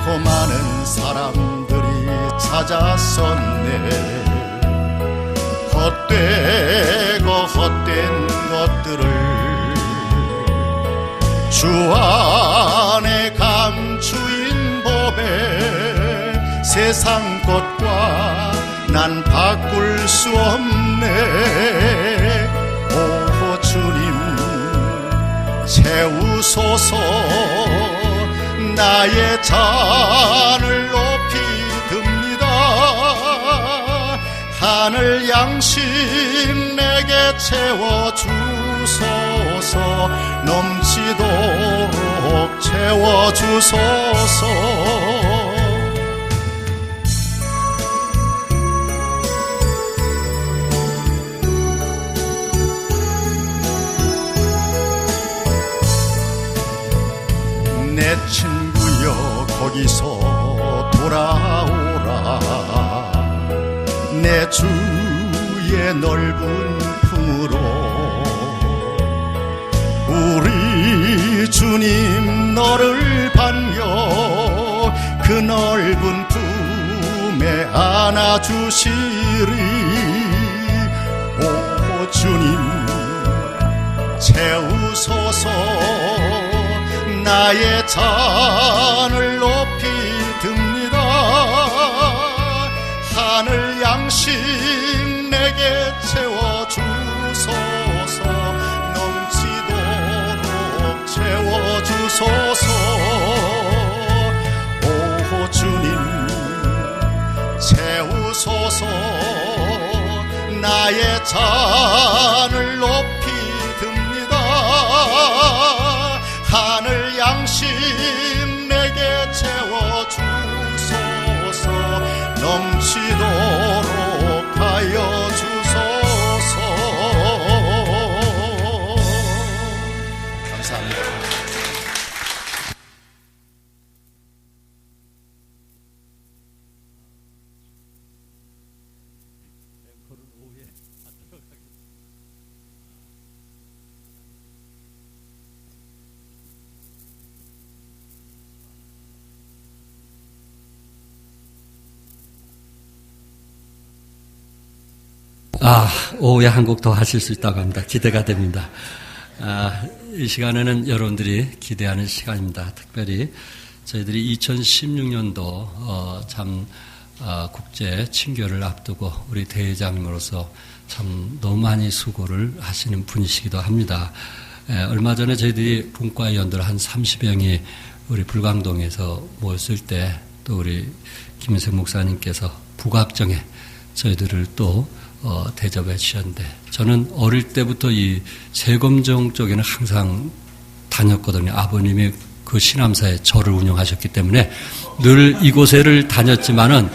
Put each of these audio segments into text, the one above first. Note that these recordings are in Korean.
많고 많은 사람들이 찾아섰네. 헛되고 헛된 것들을 주 안에 감추인 법에 세상 것과 난 바꿀 수 없네. 오 주님 채우소서. 나의 잔을 높이 듭니다. 하늘 양식 내게 채워주소서. 넘치도록 채워주소서. 내 친구여 거기서 돌아오라. 내 주의 넓은 품으로. 우리 주님 너를 반겨 그 넓은 품에 안아주시리. 오 주님 채우소서. 나의 잔을 높이 듭니다. 하늘 양식 내게 채워주소서. 넘치도록 채워주소서. 오 주님 채우소서. 나의 잔을 높이 듭니다. 하늘 양식 내게 채워주소서. 넘치도록 하여 주소서. 감사합니다. 오후에 한 곡 더 하실 수 있다고 합니다. 기대가 됩니다. 이 시간에는 여러분들이 기대하는 시간입니다. 특별히 저희들이 2016년도 국제 친교를 앞두고 우리 대회장님으로서 참 너무 많이 수고를 하시는 분이시기도 합니다. 얼마 전에 저희들이 분과 위원들 한 30명이 우리 불광동에서 모였을 때 또 우리 김인석 목사님께서 북악정에 저희들을 또 대접해 주셨는데, 저는 어릴 때부터 이 세검정 쪽에는 항상 다녔거든요. 아버님이 그 신암사에 절을 운영하셨기 때문에 늘 이곳에를 다녔지만은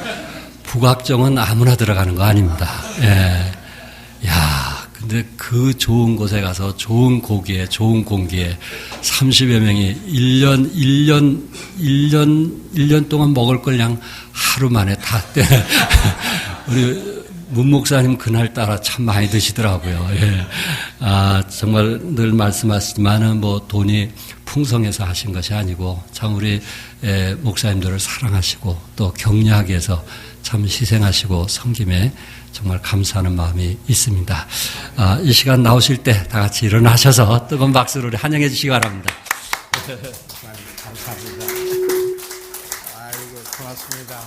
북악정은 아무나 들어가는 거 아닙니다. 예. 야, 근데 그 좋은 곳에 가서 좋은 고기에 좋은 공기에 30여 명이 1년 동안 먹을 걸 그냥 하루 만에 다 떼. 우리 문 목사님 그날따라 참 많이 드시더라고요. 예. 정말 늘 말씀하시지만은 돈이 풍성해서 하신 것이 아니고 참 우리 목사님들을 사랑하시고 또 격려하기 위해서 참 희생하시고 섬김에 정말 감사하는 마음이 있습니다. 이 시간 나오실 때 다 같이 일어나셔서 뜨거운 박수로 우리 환영해 주시기 바랍니다. 감사합니다. 아이고, 고맙습니다.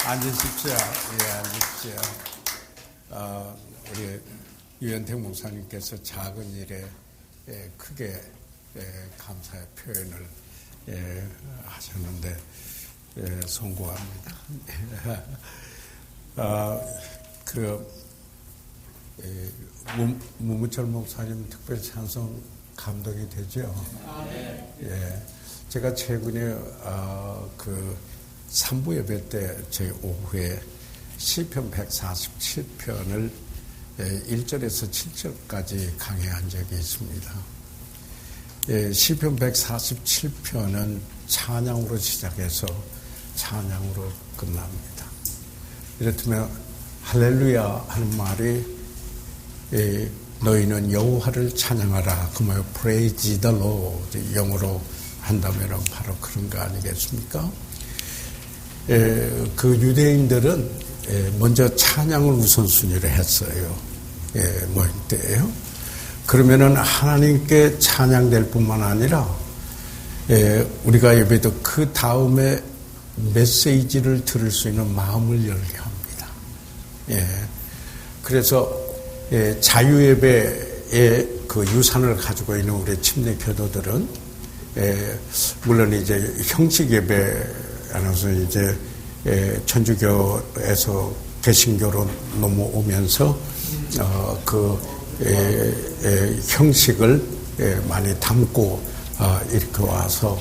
앉으십시오. 예, 앉으십시오. 우리 유현택 목사님께서 작은 일에 크게 감사의 표현을 하셨는데 송구합니다. 무무철 목사님 특별 찬송 감동이 되죠. 예, 제가 최근에 3부 예배 때 저희 오후에 시편 147편을 1절에서 7절까지 강해한 적이 있습니다. 시편 147편은 찬양으로 시작해서 찬양으로 끝납니다. 이렇다면 할렐루야 하는 말이 너희는 여호와를 찬양하라. 그 말 Praise the Lord 영어로 한다면 바로 그런 거 아니겠습니까? 그 유대인들은 먼저 찬양을 우선순위로 했어요. 모임 때예요. 그러면은 하나님께 찬양될 뿐만 아니라 우리가 예배도 그 다음에 메시지를 들을 수 있는 마음을 열게 합니다. 그래서 자유예배의 그 유산을 가지고 있는 우리 침례 교도들은 물론 이제 형식 예배 안에서 이제 천주교에서 개신교로 넘어오면서 그 형식을 많이 담고 이렇게 와서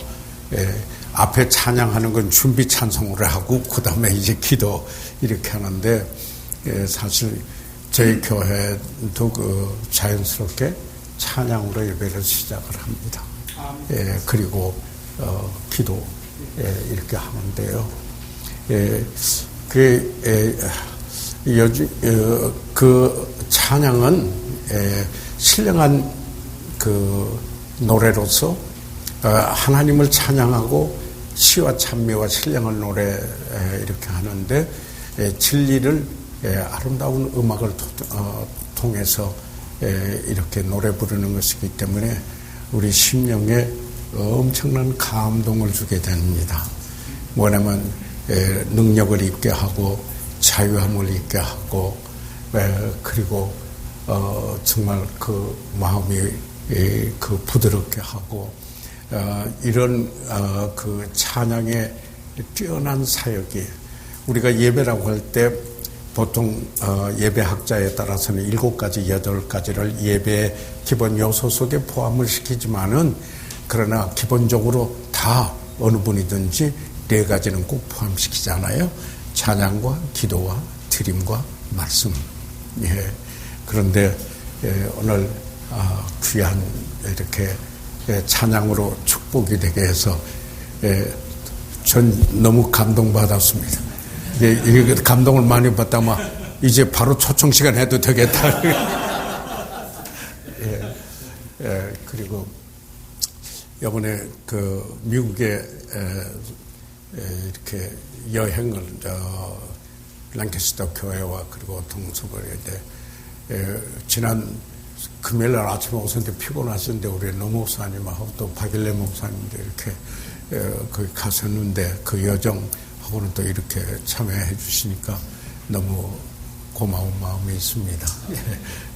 앞에 찬양하는 건 준비 찬송을 하고 그 다음에 이제 기도 이렇게 하는데 사실 저희 교회도 그 자연스럽게 찬양으로 예배를 시작을 합니다. 그리고 기도 이렇게 하는데요. 그 찬양은 신령한 그 노래로서 하나님을 찬양하고 시와 찬미와 신령한 노래 이렇게 하는데 진리를 아름다운 음악을 통해서 이렇게 노래 부르는 것이기 때문에 우리 심령에 엄청난 감동을 주게 됩니다. 뭐냐면 능력을 입게 하고 자유함을 입게 하고 그리고 정말 그 마음이 그 부드럽게 하고 이런 그 찬양의 뛰어난 사역이 우리가 예배라고 할 때 보통 예배학자에 따라서는 7가지, 8가지를 예배의 기본 요소 속에 포함을 시키지만은 그러나 기본적으로 다 어느 분이든지 4가지는 꼭 포함시키잖아요. 찬양과 기도와 드림과 말씀. 그런데 오늘 귀한 이렇게 찬양으로 축복이 되게 해서 전 너무 감동받았습니다. 이 감동을 많이 받다만 이제 바로 초청 시간 해도 되겠다. 그리고 이번에 그 미국에 이렇게 여행을 랑캐스터 교회와 그리고 동서버리에 지난 금요일 날 아침에 오셨는데 피곤하셨는데 우리 노 목사님하고 또 박일래 목사님도 이렇게 거기 가셨는데 그 여정하고는 또 이렇게 참여해 주시니까 너무 고마운 마음이 있습니다.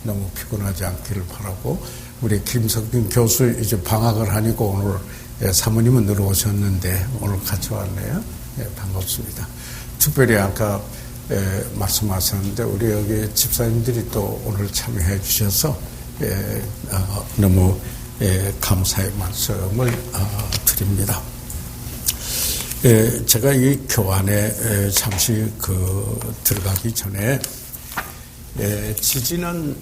너무 피곤하지 않기를 바라고 우리 김석균 교수 이제 방학을 하니까 오늘 사모님은 늘 오셨는데 오늘 같이 왔네요. 반갑습니다. 특별히 아까 말씀하셨는데 우리 여기 집사님들이 또 오늘 참여해 주셔서 너무 감사의 말씀을 드립니다. 제가 이 교환에 잠시 들어가기 전에 지지난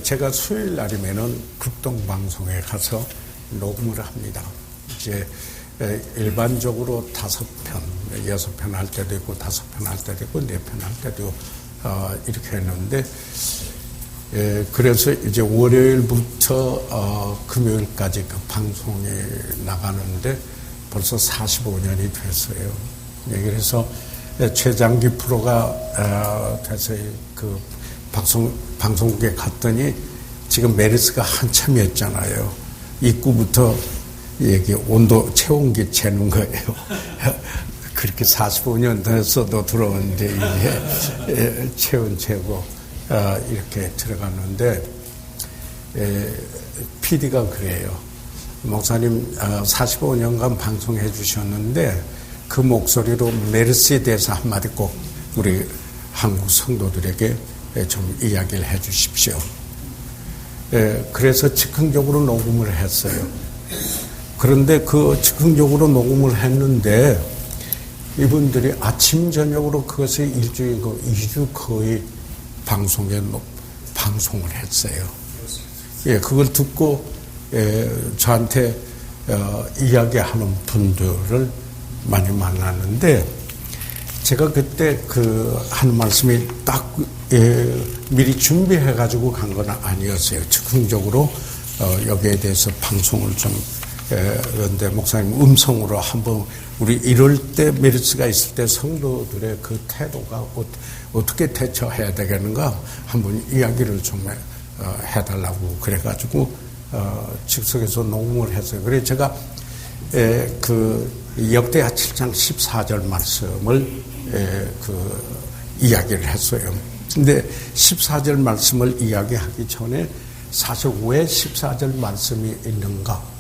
제가 수요일 날이면은 극동방송에 가서 녹음을 합니다. 이제 일반적으로 5편, 6편 할 때도 있고 5편 할 때도 있고 4편 할 때도 이렇게 했는데 그래서 이제 월요일부터 금요일까지 그 방송이 나가는데 벌써 45년이 됐어요. 그래서 최장기 프로가 돼서 그 방송국에 갔더니 지금 메르스가 한참이었잖아요. 입구부터 여기 온도 체온기 재는 거예요. 그렇게 45년 됐어도 들어오는데 이제 체온 재고 이렇게 들어갔는데 PD가 그래요. 목사님 45년간 방송해 주셨는데 그 목소리로 메르스에 대해서 한마디 꼭 우리 한국 성도들에게 좀 이야기를 해 주십시오. 그래서 즉흥적으로 녹음을 했어요. 그런데 그 즉흥적으로 녹음을 했는데 이분들이 아침 저녁으로 그것을 일주일 2주 거의 방송을 했어요. 그걸 듣고 저한테 이야기하는 분들을 많이 만났는데 제가 그때 하는 말씀이 딱 미리 준비해가지고 간 건 아니었어요. 즉흥적으로 여기에 대해서 방송을 좀 그런데 목사님 음성으로 한번 우리 이럴 때 메르스가 있을 때 성도들의 그 태도가 어떻게 대처해야 되겠는가 한번 이야기를 좀 해달라고 그래가지고 즉석에서 녹음을 했어요. 그래서 제가 그 역대하 7장 14절 말씀을 이야기를 했어요. 근데 14절 말씀을 이야기하기 전에 사실 왜 14절 말씀이 있는가?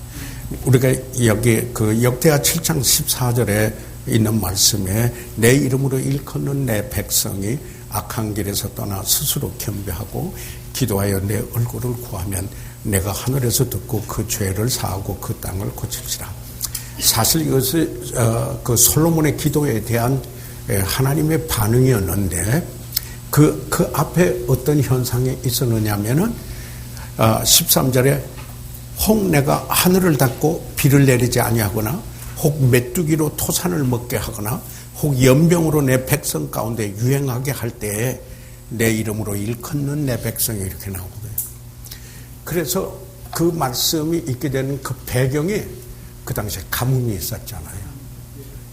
우리가 여기 그 역대하 7장 14절에 있는 말씀에 내 이름으로 일컫는 내 백성이 악한 길에서 떠나 스스로 겸비하고 기도하여 내 얼굴을 구하면 내가 하늘에서 듣고 그 죄를 사하고 그 땅을 고칠지라. 사실 이것은 그 솔로몬의 기도에 대한 하나님의 반응이었는데 그 앞에 어떤 현상이 있었느냐면은 13절에 혹 내가 하늘을 닫고 비를 내리지 아니하거나 혹 메뚜기로 토산을 먹게 하거나 혹 연병으로 내 백성 가운데 유행하게 할 때에 내 이름으로 일컫는 내 백성이 이렇게 나오거든요. 그래서 그 말씀이 있게 되는 그 배경이 그 당시에 가뭄이 있었잖아요.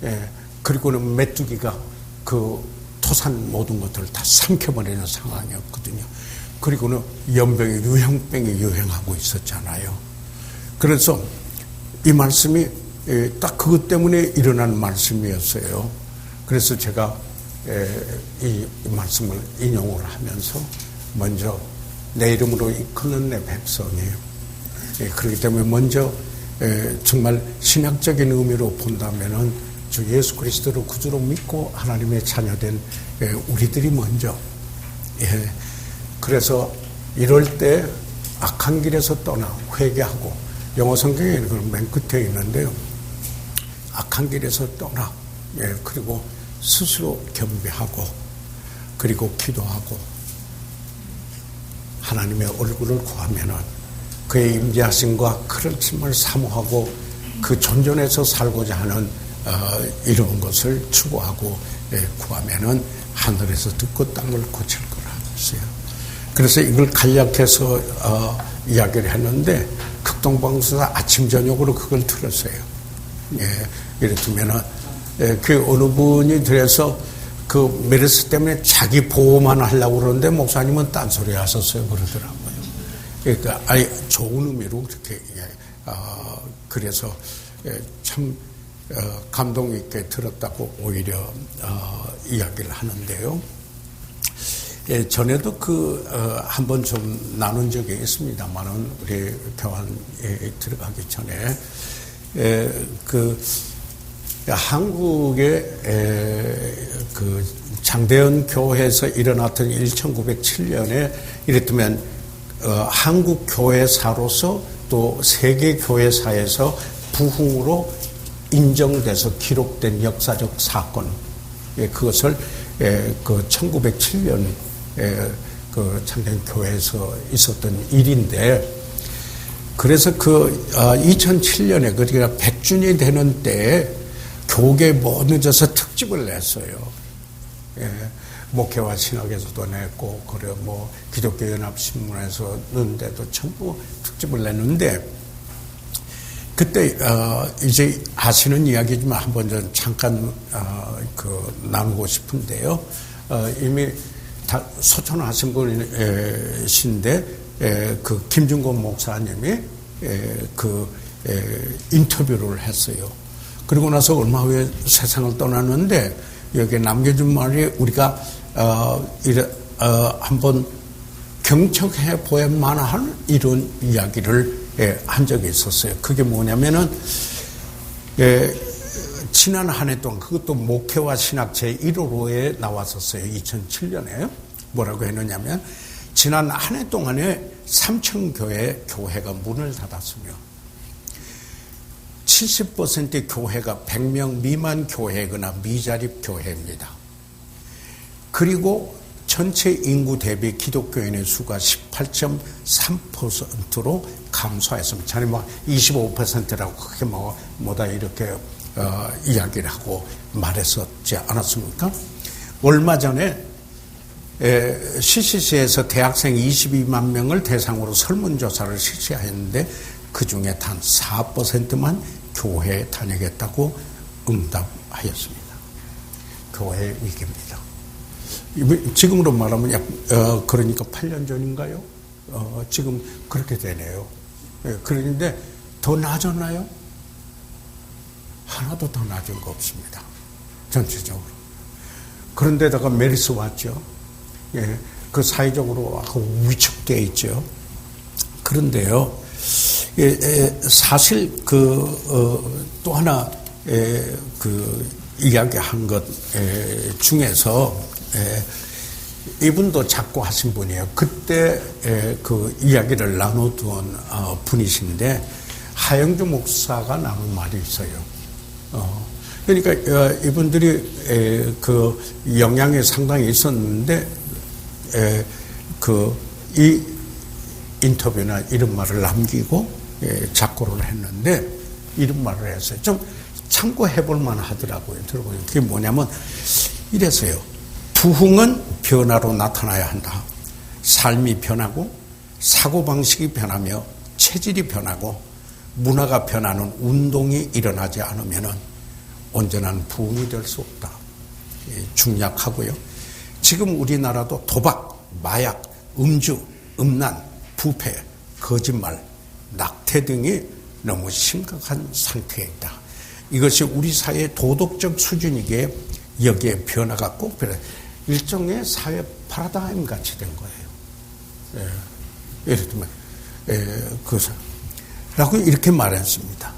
예. 그리고는 메뚜기가 그 토산 모든 것들을 다 삼켜버리는 상황이었거든요. 그리고는 연병이 유행병이 유행하고 있었잖아요. 그래서 이 말씀이 딱 그것 때문에 일어난 말씀이었어요. 그래서 제가 이 말씀을 인용을 하면서 먼저 내 이름으로 이끄는 내 백성이 그렇기 때문에 먼저 정말 신학적인 의미로 본다면은 주 예수 그리스도를 구주로 믿고 하나님의 자녀된 우리들이 먼저 그래서 이럴 때 악한 길에서 떠나 회개하고 영어 성경에 그건 맨 끝에 있는데요. 악한 길에서 떠나 그리고 스스로 겸비하고 그리고 기도하고 하나님의 얼굴을 구하면은 그의 임재하심과 크르침을 사모하고 그 존전에서 살고자 하는 이런 것을 추구하고 구하면은 하늘에서 듣고 땅을 고칠 거라 했어요. 그래서 이걸 간략해서 이야기를 했는데 극동방송사 아침 저녁으로 그걸 들었어요. 이랬으면은 그 어느 분이 그래서 그 메르스 때문에 자기 보호만 하려고 그러는데 목사님은 딴소리 하셨어요 그러더라고요. 그러니까 아니 좋은 의미로 그렇게 그래서 참 감동 있게 들었다고 오히려 이야기를 하는데요. 전에도 한번 좀 나눈 적이 있습니다만은 우리 교환에 들어가기 전에 한국의 그 장대현 교회에서 일어났던 1907년에 이랬다면 한국 교회사로서 또 세계 교회사에서 부흥으로 인정돼서 기록된 역사적 사건 그것을 그 1907년 그 장대현 교회에서 있었던 일인데 그래서 2007년에 그러니까 100주년이 되는 때에 교계 모든 데서 특집을 냈어요. 목회와 신학에서도 냈고, 그래 기독교 연합신문에서 냈는데도 전부 특집을 냈는데, 그때 이제 아시는 이야기지만 한번 좀 잠깐 나누고 싶은데요. 이미 다 소천하신 분이신데 김준권 목사님이 인터뷰를 했어요. 그리고 나서 얼마 후에 세상을 떠났는데 여기에 남겨준 말이 우리가 한번 경청해 보야만 이런 이야기를 한 적이 있었어요. 그게 뭐냐면은 지난 한 해 동안 그것도 목회와 신학 제1호로에 나왔었어요. 2007년에 뭐라고 했느냐면 지난 한 해 동안에 3,000교회 교회가 문을 닫았으며 70%의 교회가 100명 미만 교회거나 미자립 교회입니다. 그리고 전체 인구 대비 기독교인의 수가 18.3%로 감소했습니다. 전에 25%라고 크게 뭐다 이렇게 이야기를 하고 말했었지 않았습니까? 얼마 전에 CCC에서 대학생 22만 명을 대상으로 설문조사를 실시했는데 그 중에 단 4%만 교회에 다니겠다고 응답하였습니다. 교회의 위기입니다. 지금으로 말하면 그러니까 8년 전인가요? 지금 그렇게 되네요. 그런데 더 나아졌나요? 하나도 더 나아진 거 없습니다. 전체적으로. 그런데다가 메르스 왔죠. 그 사회적으로 위축되어 있죠. 그런데요, 사실 또 하나 이야기한 것 중에서 이분도 자꾸 하신 분이에요. 그때 그 이야기를 나누던 분이신데 하영주 목사가 나눈 말이 있어요. 그러니까 이분들이 그 영향이 상당히 있었는데 이 인터뷰나 이런 말을 남기고 작고를 했는데 이런 말을 했어요. 좀 참고해볼 만하더라고요. 들어보니 그게 뭐냐면 이래서요. 부흥은 변화로 나타나야 한다. 삶이 변하고 사고방식이 변하며 체질이 변하고 문화가 변하는 운동이 일어나지 않으면 온전한 부흥이 될 수 없다. 중약하고요. 지금 우리나라도 도박, 마약, 음주, 음란, 부패, 거짓말, 낙태 등이 너무 심각한 상태에 있다. 이것이 우리 사회의 도덕적 수준이기에 여기에 변화가 꼭 필요해. 일종의 사회 파라다임 같이 된 거예요. 예를 들면, 라고 이렇게 말했습니다.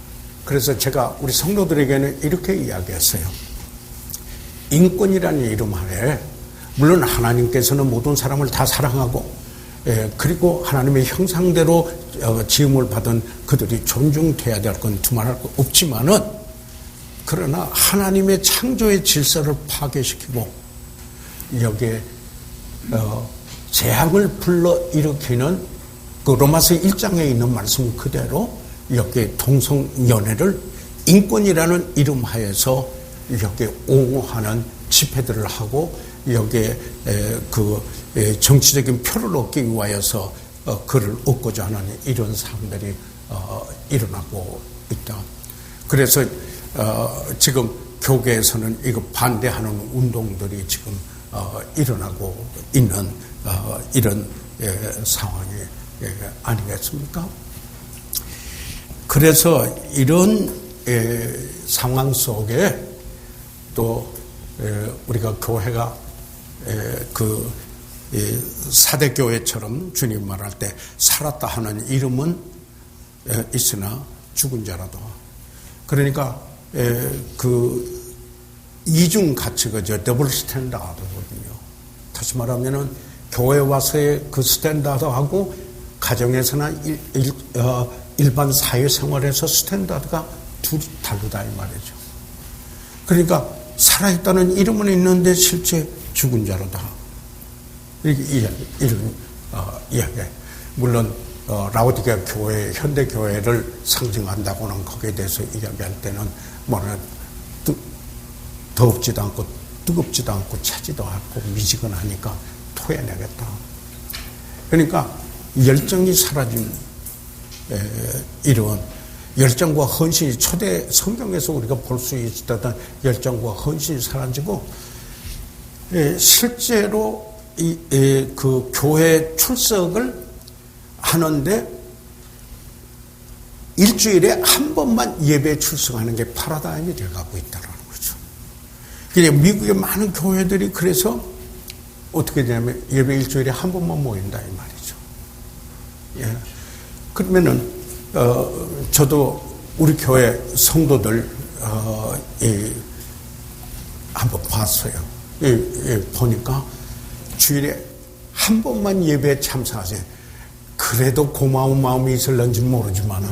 그래서 제가 우리 성도들에게는 이렇게 이야기했어요. 인권이라는 이름 아래, 물론 하나님께서는 모든 사람을 다 사랑하고, 그리고 하나님의 형상대로 지음을 받은 그들이 존중돼야 될 건 두말할 거 없지만은, 그러나 하나님의 창조의 질서를 파괴시키고 여기에 재앙을 불러일으키는 그 로마서 1장에 있는 말씀 그대로 여기에 동성연애를 인권이라는 이름 하에서 여기에 옹호하는 집회들을 하고 여기에 정치적인 표를 얻기 위하여서 그를 얻고자 하는 이런 사람들이 일어나고 있다. 그래서 지금 교계에서는 이거 반대하는 운동들이 지금 일어나고 있는 이런 상황이 아니겠습니까? 그래서 이런 상황 속에 또 우리가 교회가 사대교회처럼 주님 말할 때 살았다 하는 이름은 있으나 죽은 자라도 그러니까 이중 가치가 더블 스탠다드거든요. 다시 말하면은 교회 와서의 그 스탠다드하고 가정에서나 일반 사회생활에서 스탠다드가 둘이 다르다 이 말이죠. 그러니까 살아있다는 이름은 있는데 실제 죽은 자로다. 이렇게 이런 이야기. 물론 라오디게아 교회, 현대 교회를 상징한다고는 거기에 대해서 이야기할 때는 뭐는 더웁지도 않고 뜨겁지도 않고 차지도 않고 미지근하니까 토해내겠다. 그러니까 열정이 사라진 이런 열정과 헌신이 초대 성경에서 우리가 볼 수 있었던 열정과 헌신이 사라지고 실제로 그 교회 출석을 하는데 일주일에 한 번만 예배에 출석하는 게 파라다임이 되어가고 있다는 거죠. 그냥 미국의 많은 교회들이 그래서 어떻게 되냐면 예배 일주일에 한 번만 모인다 이 말이죠. 예. 그러면은 저도 우리 교회 성도들 한번 봤어요. 보니까 주일에 한 번만 예배에 참석하세요. 그래도 고마운 마음이 있을런지 모르지만은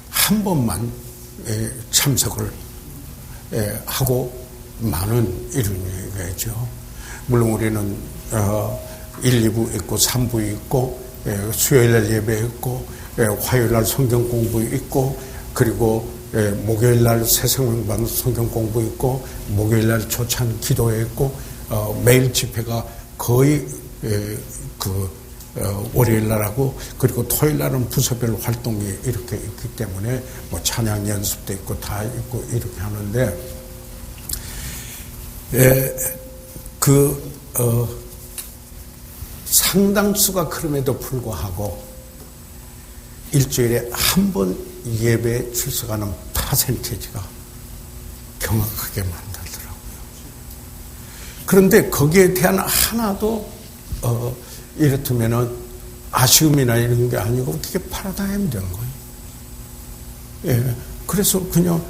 한 번만 참석을 하고 많은 이런 얘기죠. 물론 우리는 1, 2부 있고 3부 있고 수요일날 예배 있고 화요일날 성경 공부 있고 그리고 목요일날 새생명반 성경 공부 있고 목요일날 초찬 기도회 있고 매일 집회가 거의 월요일 날하고 그리고 토요일 날은 부서별 활동이 이렇게 있기 때문에 뭐 찬양 연습도 있고 다 있고 이렇게 하는데 상당수가 그럼에도 불구하고 일주일에 한 번 예배에 출석하는 퍼센티지가 경악하게 만들더라고요. 그런데 거기에 대한 하나도 이렇다면은 아쉬움이나 이런 게 아니고 그게 파라다임이 되는 거예요. 예. 그래서 그냥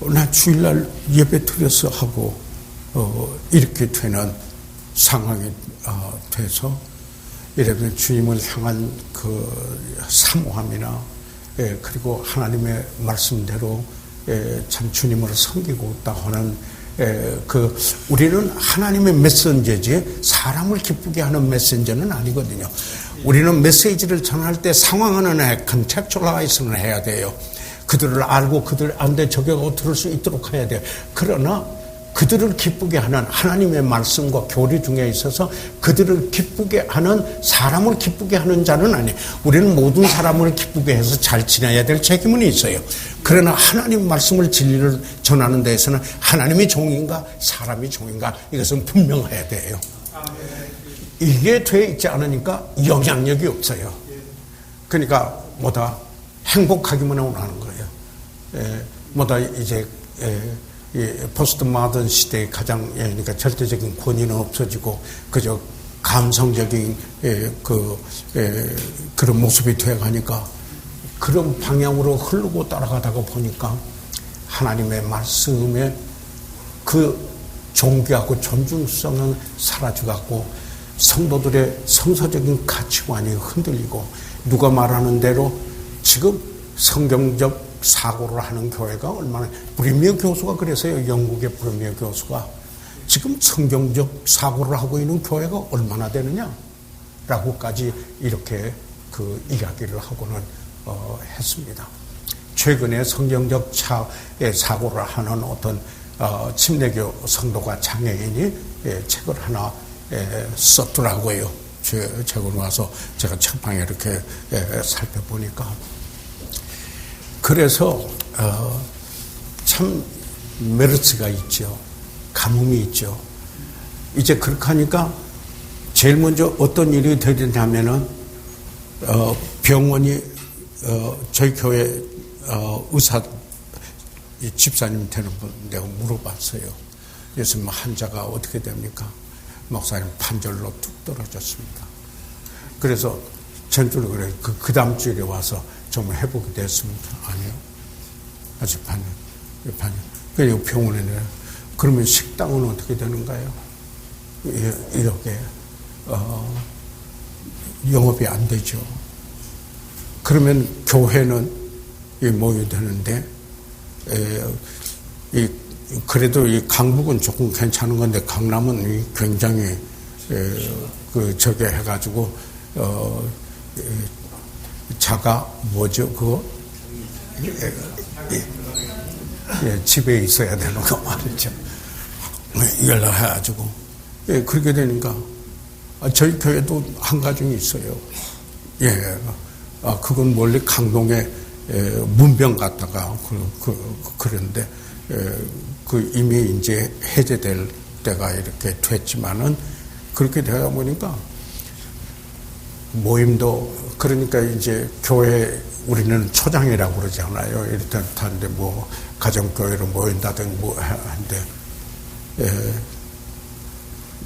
나 주일날 예배 드려서 하고 이렇게 되는 상황이 돼서 이러면 주님을 향한 그 사모함이나 그리고 하나님의 말씀대로 참 주님을 섬기고 있다 하는 우리는 하나님의 메신저지 사람을 기쁘게 하는 메신저는 아니거든요. 우리는 메시지를 전할 때 상황은 컨텍츄얼라이즈는 해야 돼요. 그들을 알고 그들 안돼 적용하고 들을 수 있도록 해야 돼요. 그러나 그들을 기쁘게 하는 하나님의 말씀과 교리 중에 있어서 그들을 기쁘게 하는 사람을 기쁘게 하는 자는 아니에요. 우리는 모든 사람을 기쁘게 해서 잘 지내야 될 책임은 있어요. 그러나 하나님 말씀을 진리를 전하는 데에서는 하나님이 종인가 사람이 종인가 이것은 분명해야 돼요. 이게 돼 있지 않으니까 영향력이 없어요. 그러니까 뭐다 행복하기만 원하는 거예요. 뭐다 이제 이 포스트 모던 시대의 가장 그러니까 절대적인 권위는 없어지고 그저 감성적인 그런 모습이 되어가니까 그런 방향으로 흐르고 따라가다가 보니까 하나님의 말씀에 그 존귀하고 존중성은 사라져갖고 성도들의 성서적인 가치관이 흔들리고 누가 말하는 대로 지금 성경적 사고를 하는 교회가 얼마나 브리미어 교수가 그래서요. 영국의 브리미어 교수가 지금 성경적 사고를 하고 있는 교회가 얼마나 되느냐라고까지 이렇게 그 이야기를 하고는 했습니다. 최근에 성경적 사고를 하는 어떤 침례교 성도가 장애인이 책을 하나 썼더라고요. 책을 와서 제가 책방에 이렇게 살펴보니까 그래서 참 메리트가 있죠. 가뭄이 있죠. 이제 그렇게 하니까 제일 먼저 어떤 일이 되냐면은 병원이 저희 교회 의사 집사님 되는 분 내가 물어봤어요. 그래서 환자가 어떻게 됩니까? 목사님 판절로 뚝 떨어졌습니다. 그래서 전주로 그래 그 다음 주에 와서 정말 회복이 됐습니다. 아니요. 아직 반년. 그래서 병원에 내려. 그러면 식당은 어떻게 되는가요? 이렇게, 영업이 안 되죠. 그러면 교회는 모여야 되는데, 그래도 이 강북은 조금 괜찮은 건데, 강남은 굉장히, 저게 해가지고, 자가 뭐죠 그거 집에 있어야 되는 거 말이죠. 연락해가지고 그렇게 되니까 저희 교회도 한 가정이 있어요. 그건 원래 강동에 문병 갔다가 그런데 이미 이제 해제될 때가 이렇게 됐지만은 그렇게 되다 보니까 모임도 그러니까 이제 교회 우리는 초장이라고 그러잖아요. 이렇다는데 뭐 가정교회로 모인다든지 뭐 하는데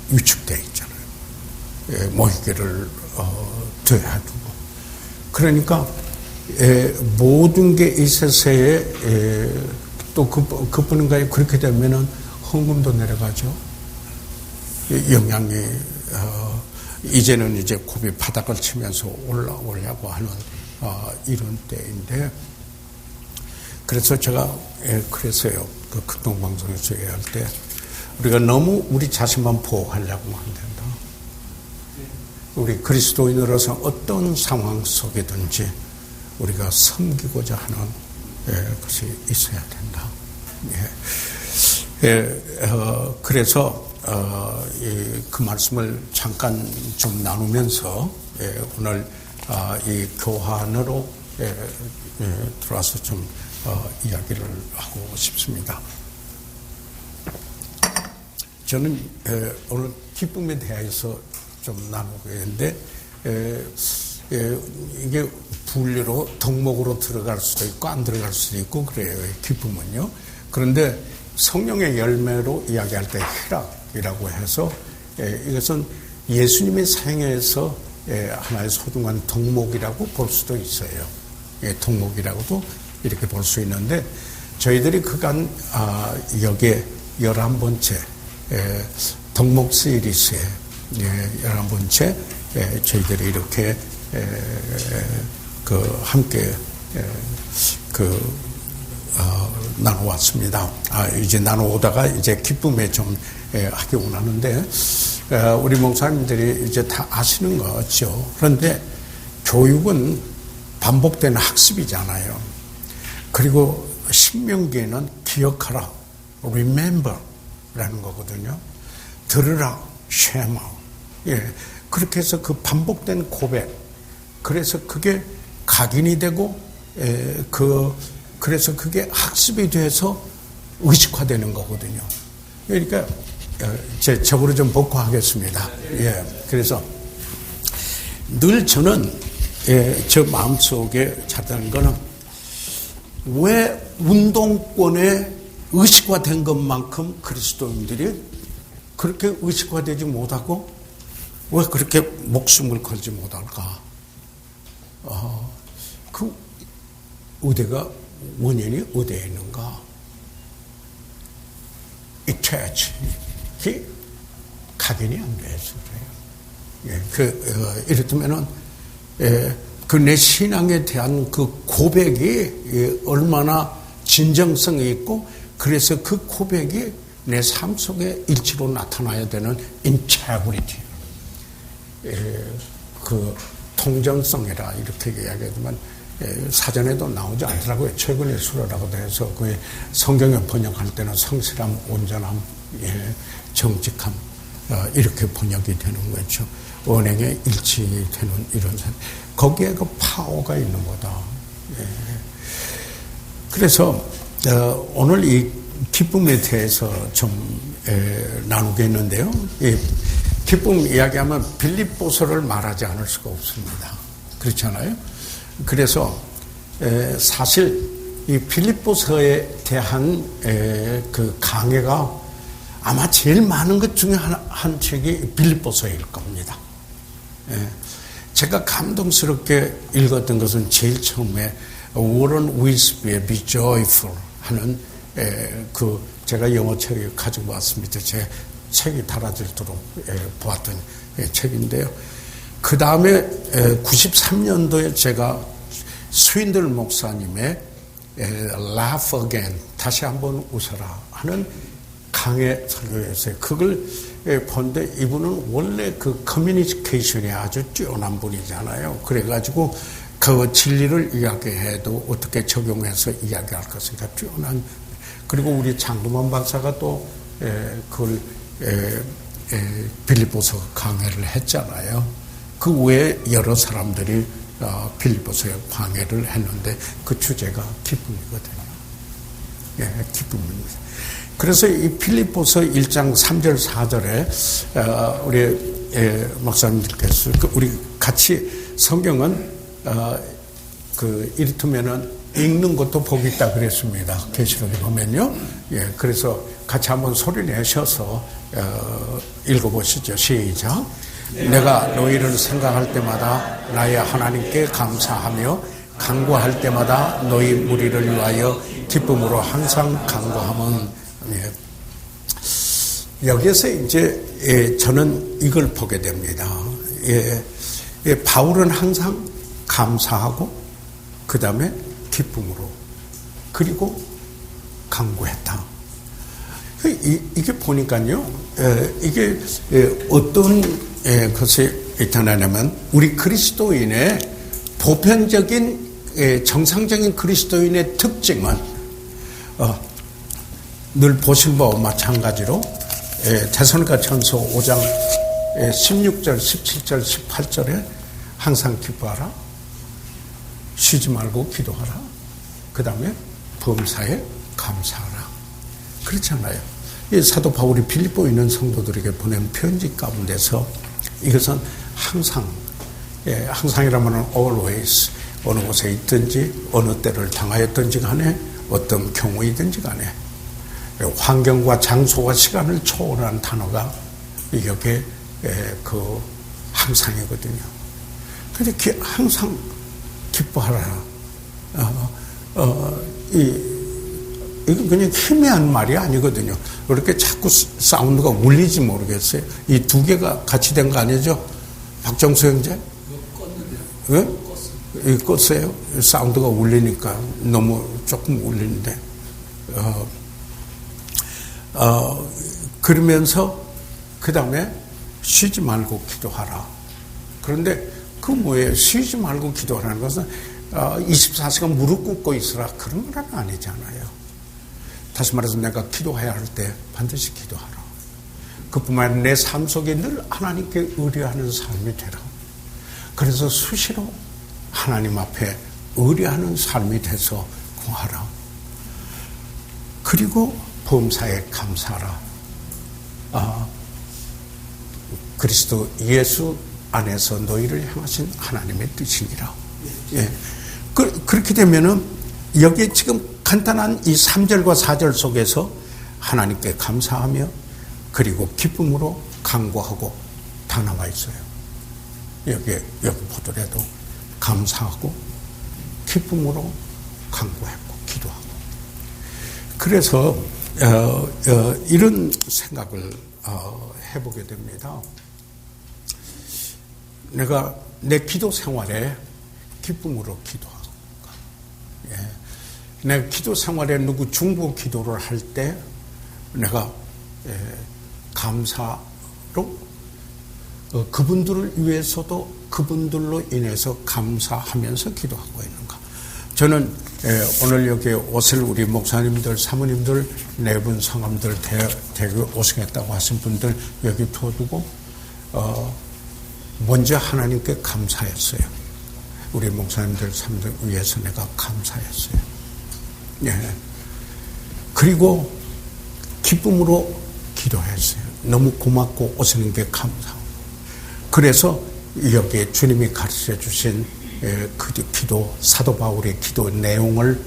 위축돼 있잖아요. 모이기를 돼가지고 그러니까 모든 게 있어서에 또 그분인가에 그렇게 되면은 헌금도 내려가죠. 영향이 이제는 이제 굽이 바닥을 치면서 올라오려고 하는 이런 때인데 그래서 제가 그랬어요. 그 극동방송에서 얘기할 때 우리가 너무 우리 자신만 보호하려고 하면 된다. 우리 그리스도인으로서 어떤 상황 속에든지 우리가 섬기고자 하는 것이 있어야 된다. 그래서 그 말씀을 잠깐 좀 나누면서 오늘 이 교환으로 들어와서 좀 이야기를 하고 싶습니다. 저는 오늘 기쁨에 대해서 좀 나누고 있는데 이게 분류로 덕목으로 들어갈 수도 있고 안 들어갈 수도 있고 그래요. 기쁨은요. 그런데 성령의 열매로 이야기할 때 희락이라고 해서 이것은 예수님의 생애에서 하나의 소중한 덕목이라고 볼 수도 있어요. 덕목이라고도 이렇게 볼 수 있는데 저희들이 그간 여기에 11번째 덕목 시리즈에 11번째 저희들이 이렇게 함께 나눠왔습니다. 이제 나눠오다가 이제 기쁨에 좀 하기 원하는데 우리 목사님들이 이제 다 아시는 거죠. 그런데 교육은 반복되는 학습이잖아요. 그리고 신명기에는 기억하라, remember라는 거거든요. 들으라, shema. 그렇게 해서 그 반복된 고백. 그래서 그게 각인이 되고 그래서 그게 학습이 돼서 의식화되는 거거든요. 그러니까 제 적으로 좀 복구하겠습니다. 그래서 늘 저는 저 마음속에 찾는 거는 왜 운동권에 의식화된 것만큼 그리스도인들이 그렇게 의식화되지 못하고 왜 그렇게 목숨을 걸지 못할까? 그 의대가 원인이 어디에 있는가? attach. 그게 각인이 안 돼서 그래요. 이렇다면은 그 내 신앙에 대한 그 고백이 얼마나 진정성이 있고 그래서 그 고백이 내 삶 속에 일치로 나타나야 되는 integrity. 그 통전성이라 이렇게 이야기하지만 사전에도 나오지 않더라고요. 최근에 수라라고 해서 그 성경에 번역할 때는 성실함, 온전함, 정직함 이렇게 번역이 되는 거죠. 언행에 일치되는 이런 거기에 그 파워가 있는 거다. 그래서 오늘 이 기쁨에 대해서 좀 나누겠는데요. 기쁨 이야기하면 빌립보서를 말하지 않을 수가 없습니다. 그렇잖아요. 그래서 사실 이 빌립보서에 대한 그 강해가 아마 제일 많은 것 중에 한 책이 빌립보서일 겁니다. 제가 감동스럽게 읽었던 것은 제일 처음에 워런 윌스비의 Be Joyful 하는 그 제가 영어 책을 가지고 왔습니다. 제 책이 달아질도록 보았던 책인데요. 그 다음에 93년도에 제가 스윈들 목사님의 Laugh Again, 다시 한번 웃어라 하는 강의 설교였어요. 그걸 본데 이분은 원래 그 커뮤니케이션이 아주 뛰어난 분이잖아요. 그래가지고 그 진리를 이야기해도 어떻게 적용해서 이야기할 것인가 뛰어난. 그리고 우리 장동원 박사가 또 그걸 빌립보서 강해를 했잖아요. 그 외에 여러 사람들이 빌립보서에 강해를 했는데 그 주제가 기쁨이거든요. 기쁨입니다. 그래서 이 빌립보서 1장 3절 4절에 우리 목사님들께서 우리 같이 성경은 이를테면은 읽는 것도 복이 있다 그랬습니다. 계시록에 보면요. 그래서 같이 한번 소리 내셔서 읽어보시죠. 시작. 내가 너희를 생각할 때마다 나의 하나님께 감사하며 간구할 때마다 너희 무리를 위하여 기쁨으로 항상 간구함은. 여기에서 이제 저는 이걸 보게 됩니다. 바울은 항상 감사하고 그 다음에 기쁨으로 그리고 간구했다. 이게 보니까요. 이게 어떤 것이 나타나냐면 우리 그리스도인의 보편적인 정상적인 그리스도인의 특징은 늘 보신 바와 마찬가지로 데살로니가전서 5장 16절, 17절, 18절에 항상 기뻐하라. 쉬지 말고 기도하라. 그 다음에 범사에 감사하라. 그렇잖아요. 이 사도 바울이 빌립보에 있는 성도들에게 보낸 편지 가운데서 이것은 항상, 항상이라면 always, 어느 곳에 있든지 어느 때를 당하였든지 간에 어떤 경우이든지 간에 환경과 장소와 시간을 초월한 단어가 이게 그 항상이거든요. 그런데 항상 기뻐하라. 이건 그냥 희미한 말이 아니거든요. 그렇게 자꾸 사운드가 울리지 모르겠어요. 이 두 개가 같이 된 거 아니죠? 박정수 형제? 껐는데요. 예? 껐어요? 사운드가 울리니까 너무 조금 울리는데. 그러면서 그 다음에 쉬지 말고 기도하라. 그런데 그 뭐예요? 쉬지 말고 기도하라는 것은 24시간 무릎 꿇고 있으라 그런 건 아니잖아요. 다시 말해서 내가 기도해야 할 때 반드시 기도하라. 그뿐만 아니라 내 삶 속에 늘 하나님께 의뢰하는 삶이 되라. 그래서 수시로 하나님 앞에 의뢰하는 삶이 돼서 구하라. 그리고 범사에 감사하라. 그리스도 예수 안에서 너희를 향하신 하나님의 뜻이니라. 예. 그렇게 되면은 여기에 지금 간단한 이 3절과 4절 속에서 하나님께 감사하며 그리고 기쁨으로 간구하고 다 나와 있어요. 여기 보더라도 감사하고 기쁨으로 간구했고 기도하고. 그래서 이런 생각을 해보게 됩니다. 내가 내 기도 생활에 기쁨으로 기도하고, 내가 기도 생활에 누구 중보 기도를 할 때 내가 감사로 그분들을 위해서도 그분들로 인해서 감사하면서 기도하고 있는가. 저는 오늘 여기 오실 우리 목사님들, 사모님들, 네 분 성함들 대구 오시겠다고 하신 분들 여기 두어두고 먼저 하나님께 감사했어요. 우리 목사님들, 사모님들 위해서 내가 감사했어요. 예. 그리고 기쁨으로 기도했어요. 너무 고맙고 오시는 게 감사하고. 그래서 여기에 주님이 가르쳐 주신 그 기도, 사도 바울의 기도 내용을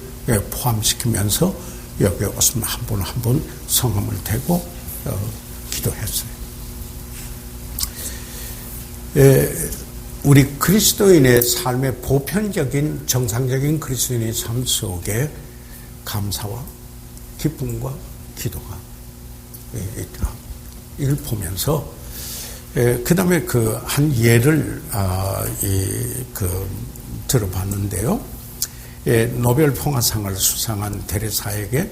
포함시키면서 여기에 오시면 한 분 한 분 성함을 대고 기도했어요. 우리 그리스도인의 삶의 보편적인 정상적인 그리스도인의 삶 속에 감사와 기쁨과 기도가 있더라. 이걸 보면서 그 다음에 그 한 예를 들어봤는데요. 노벨 평화상을 수상한 테레사에게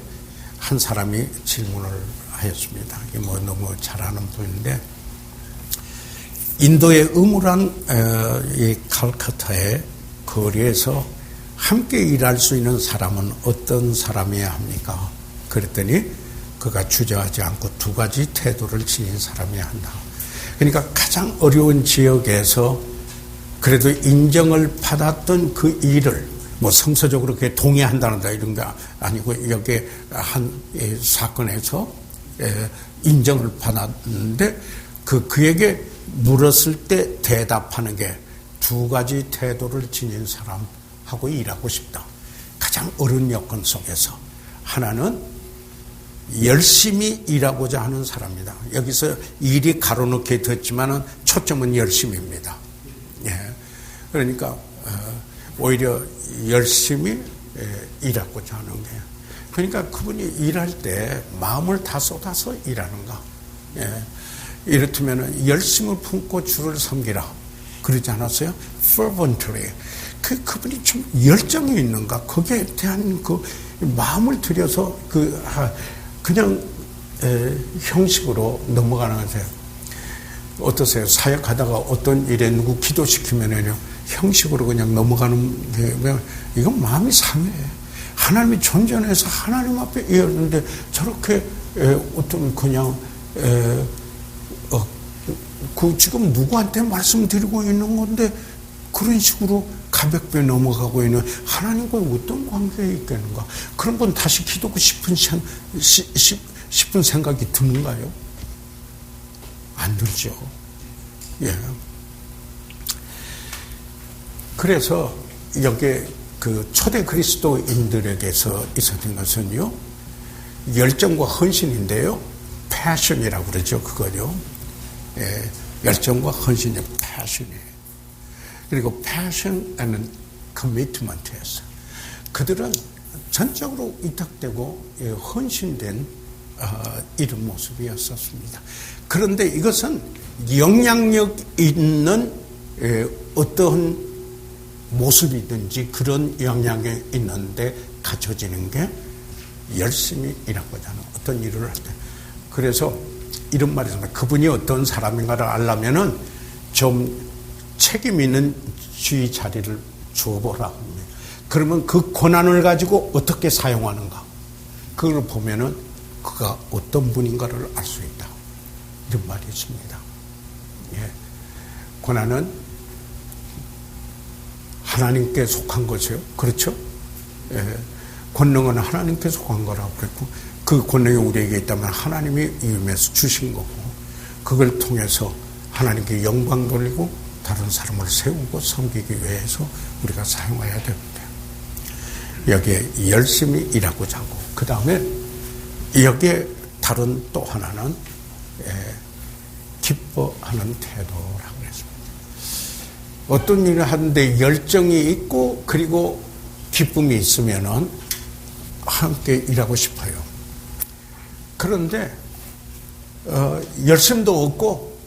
한 사람이 질문을 하였습니다. 이게 뭐 너무 잘하는 분인데, 인도의 음울한 이 칼카타의 거리에서 함께 일할 수 있는 사람은 어떤 사람이어야 합니까? 그랬더니 그가 주저하지 않고 두 가지 태도를 지닌 사람이어야 한다. 그러니까 가장 어려운 지역에서 그래도 인정을 받았던 그 일을 뭐 성서적으로 그게 동의한다는 이런 게 아니고 여기 한 사건에서 인정을 받았는데 그에게 물었을 때 대답하는 게 두 가지 태도를 지닌 사람하고 일하고 싶다. 가장 어려운 여건 속에서 하나는 열심히 일하고자 하는 사람이다. 여기서 일이 가로놓게 됐지만은 초점은 열심입니다. 예. 그러니까 오히려 열심히 일하고자 하는 게. 그러니까 그분이 일할 때 마음을 다 쏟아서 일하는가. 예. 이렇다면 열심을 품고 주를 섬기라. 그러지 않았어요? fervently. 그분이 좀 열정이 있는가. 거기에 대한 그 마음을 들여서 그냥 형식으로 넘어가는 거세요. 어떠세요? 사역하다가 어떤 일에 누구 기도시키면은요, 형식으로 그냥 넘어가는 게, 이건 마음이 상해. 하나님이 존재해서 하나님 앞에 이었는데 저렇게 어떤 그냥 지금 누구한테 말씀드리고 있는 건데 그런 식으로 가볍게 넘어가고 있는 하나님과 어떤 관계에 있겠는가? 그런 건 다시 기도고 싶은 생각이 드는가요? 안 들죠. 예. 그래서 여기 그 초대 그리스도인들에게서 있었던 것은요, 열정과 헌신인데요, 패션이라고 그러죠, 그거요. 예, 열정과 헌신이 패션이에요. 그리고 패션 and commitment에서 그들은 전적으로 위탁되고 헌신된 이런 모습이었었습니다. 그런데 이것은 영향력 있는 어떤 모습이든지 그런 영향이 있는데 갖춰지는 게 열심히 일하고자 하는 어떤 일을 할 때. 그래서 이런 말이 있습니다. 그분이 어떤 사람인가를 알려면은 좀 책임 있는 주의 자리를 주어보라 합니다. 그러면 그 권한을 가지고 어떻게 사용하는가, 그걸 보면은 그가 어떤 분인가를 알 수 있다. 이런 말이 있습니다. 예. 권한은 하나님께 속한 것이요. 그렇죠? 예. 권능은 하나님께 속한 거라고 그랬고, 그 권능이 우리에게 있다면 하나님이 이음에서 주신 거고, 그걸 통해서 하나님께 영광 돌리고 다른 사람을 세우고 섬기기 위해서 우리가 사용해야 됩니다. 여기에 열심히 일하고자 하고, 그 다음에 여기에 다른 또 하나는 기뻐하는 태도라고 했습니다. 어떤 일을 하는데 열정이 있고 그리고 기쁨이 있으면은 함께 일하고 싶어요. 그런데 열심도 없고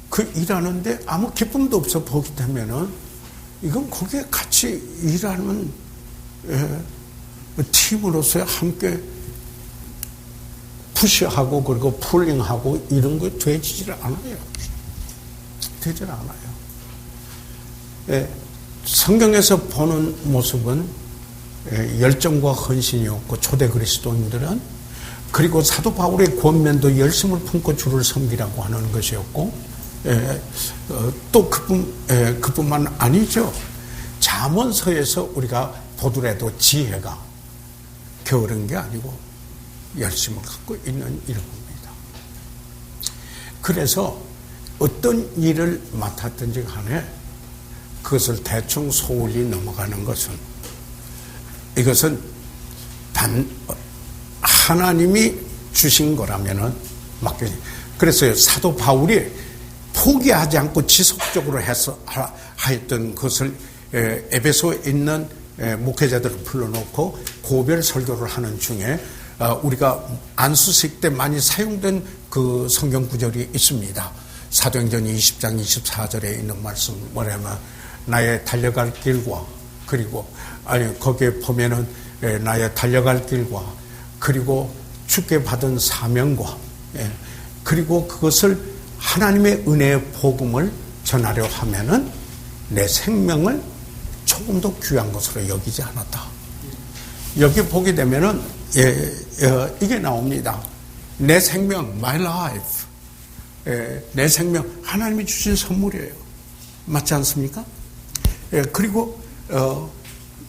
그 일하는데 아무 기쁨도 없어 보기 때문에는 이건 거기에 같이 일하는 팀으로서 함께 푸시하고 그리고 풀링하고 이런 거 되지를 않아요. 되질 않아요. 성경에서 보는 모습은 열정과 헌신이 없고 초대 그리스도인들은, 그리고 사도 바울의 권면도 열심을 품고 주를 섬기라고 하는 것이었고, 또 그뿐만 아니죠. 잠언서에서 우리가 보더라도 지혜가 게으른 게 아니고 열심을 갖고 있는 이런 겁니다. 그래서 어떤 일을 맡았든지 간에 그것을 대충 소홀히 넘어가는 것은, 이것은 하나님이 주신 거라면은 맡겨지. 그래서 사도 바울이 포기하지 않고 지속적으로 하였던 것을 에베소에 있는 목회자들을 불러놓고 고별 설교를 하는 중에 우리가 안수식 때 많이 사용된 그 성경 구절이 있습니다. 사도행전 20장 24절에 있는 말씀, 뭐냐면 나의 달려갈 길과, 그리고 거기에 보면은 나의 달려갈 길과, 그리고 주께 받은 사명과, 그리고 그것을 하나님의 은혜의 복음을 전하려 하면은 내 생명을 조금 더 귀한 것으로 여기지 않았다. 여기 보게 되면은 이게 나옵니다. 내 생명, my life. 내 생명, 하나님이 주신 선물이에요. 맞지 않습니까? 그리고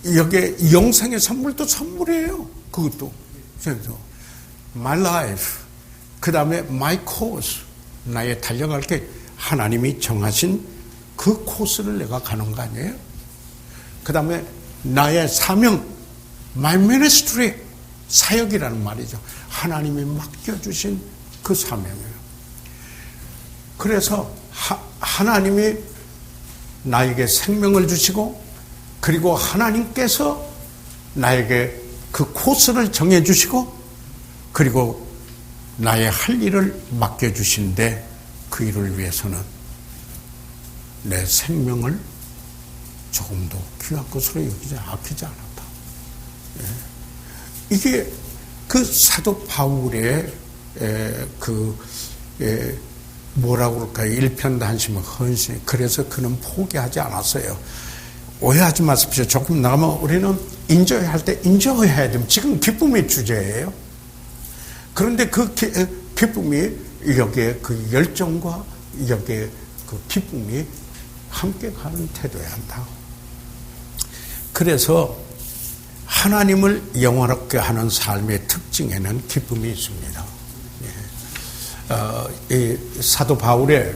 여기에 영생의 선물도 선물이에요. 그것도. 그래서 my life, 그 다음에 my course, 나의 달려갈 게 하나님이 정하신 그 코스를 내가 가는 거 아니에요? 그 다음에 나의 사명, my ministry, 사역이라는 말이죠. 하나님이 맡겨주신 그 사명이에요. 그래서 하나님이 나에게 생명을 주시고, 그리고 하나님께서 나에게 그 코스를 정해주시고, 그리고 나의 할 일을 맡겨주신데 그 일을 위해서는 내 생명을 조금 더 귀한 것으로 아끼지 않았다. 이게 그 사도 바울의 뭐라고 그럴까요? 일편단심의 헌신. 그래서 그는 포기하지 않았어요. 오해하지 마십시오. 조금 나가면 우리는 인조할 때 인조해야 됩니다. 지금 기쁨의 주제예요. 그런데 그 기쁨이 여기에 그 열정과 여기에 그 기쁨이 함께 가는 태도여야 한다. 그래서 하나님을 영화롭게 하는 삶의 특징에는 기쁨이 있습니다. 이 사도 바울의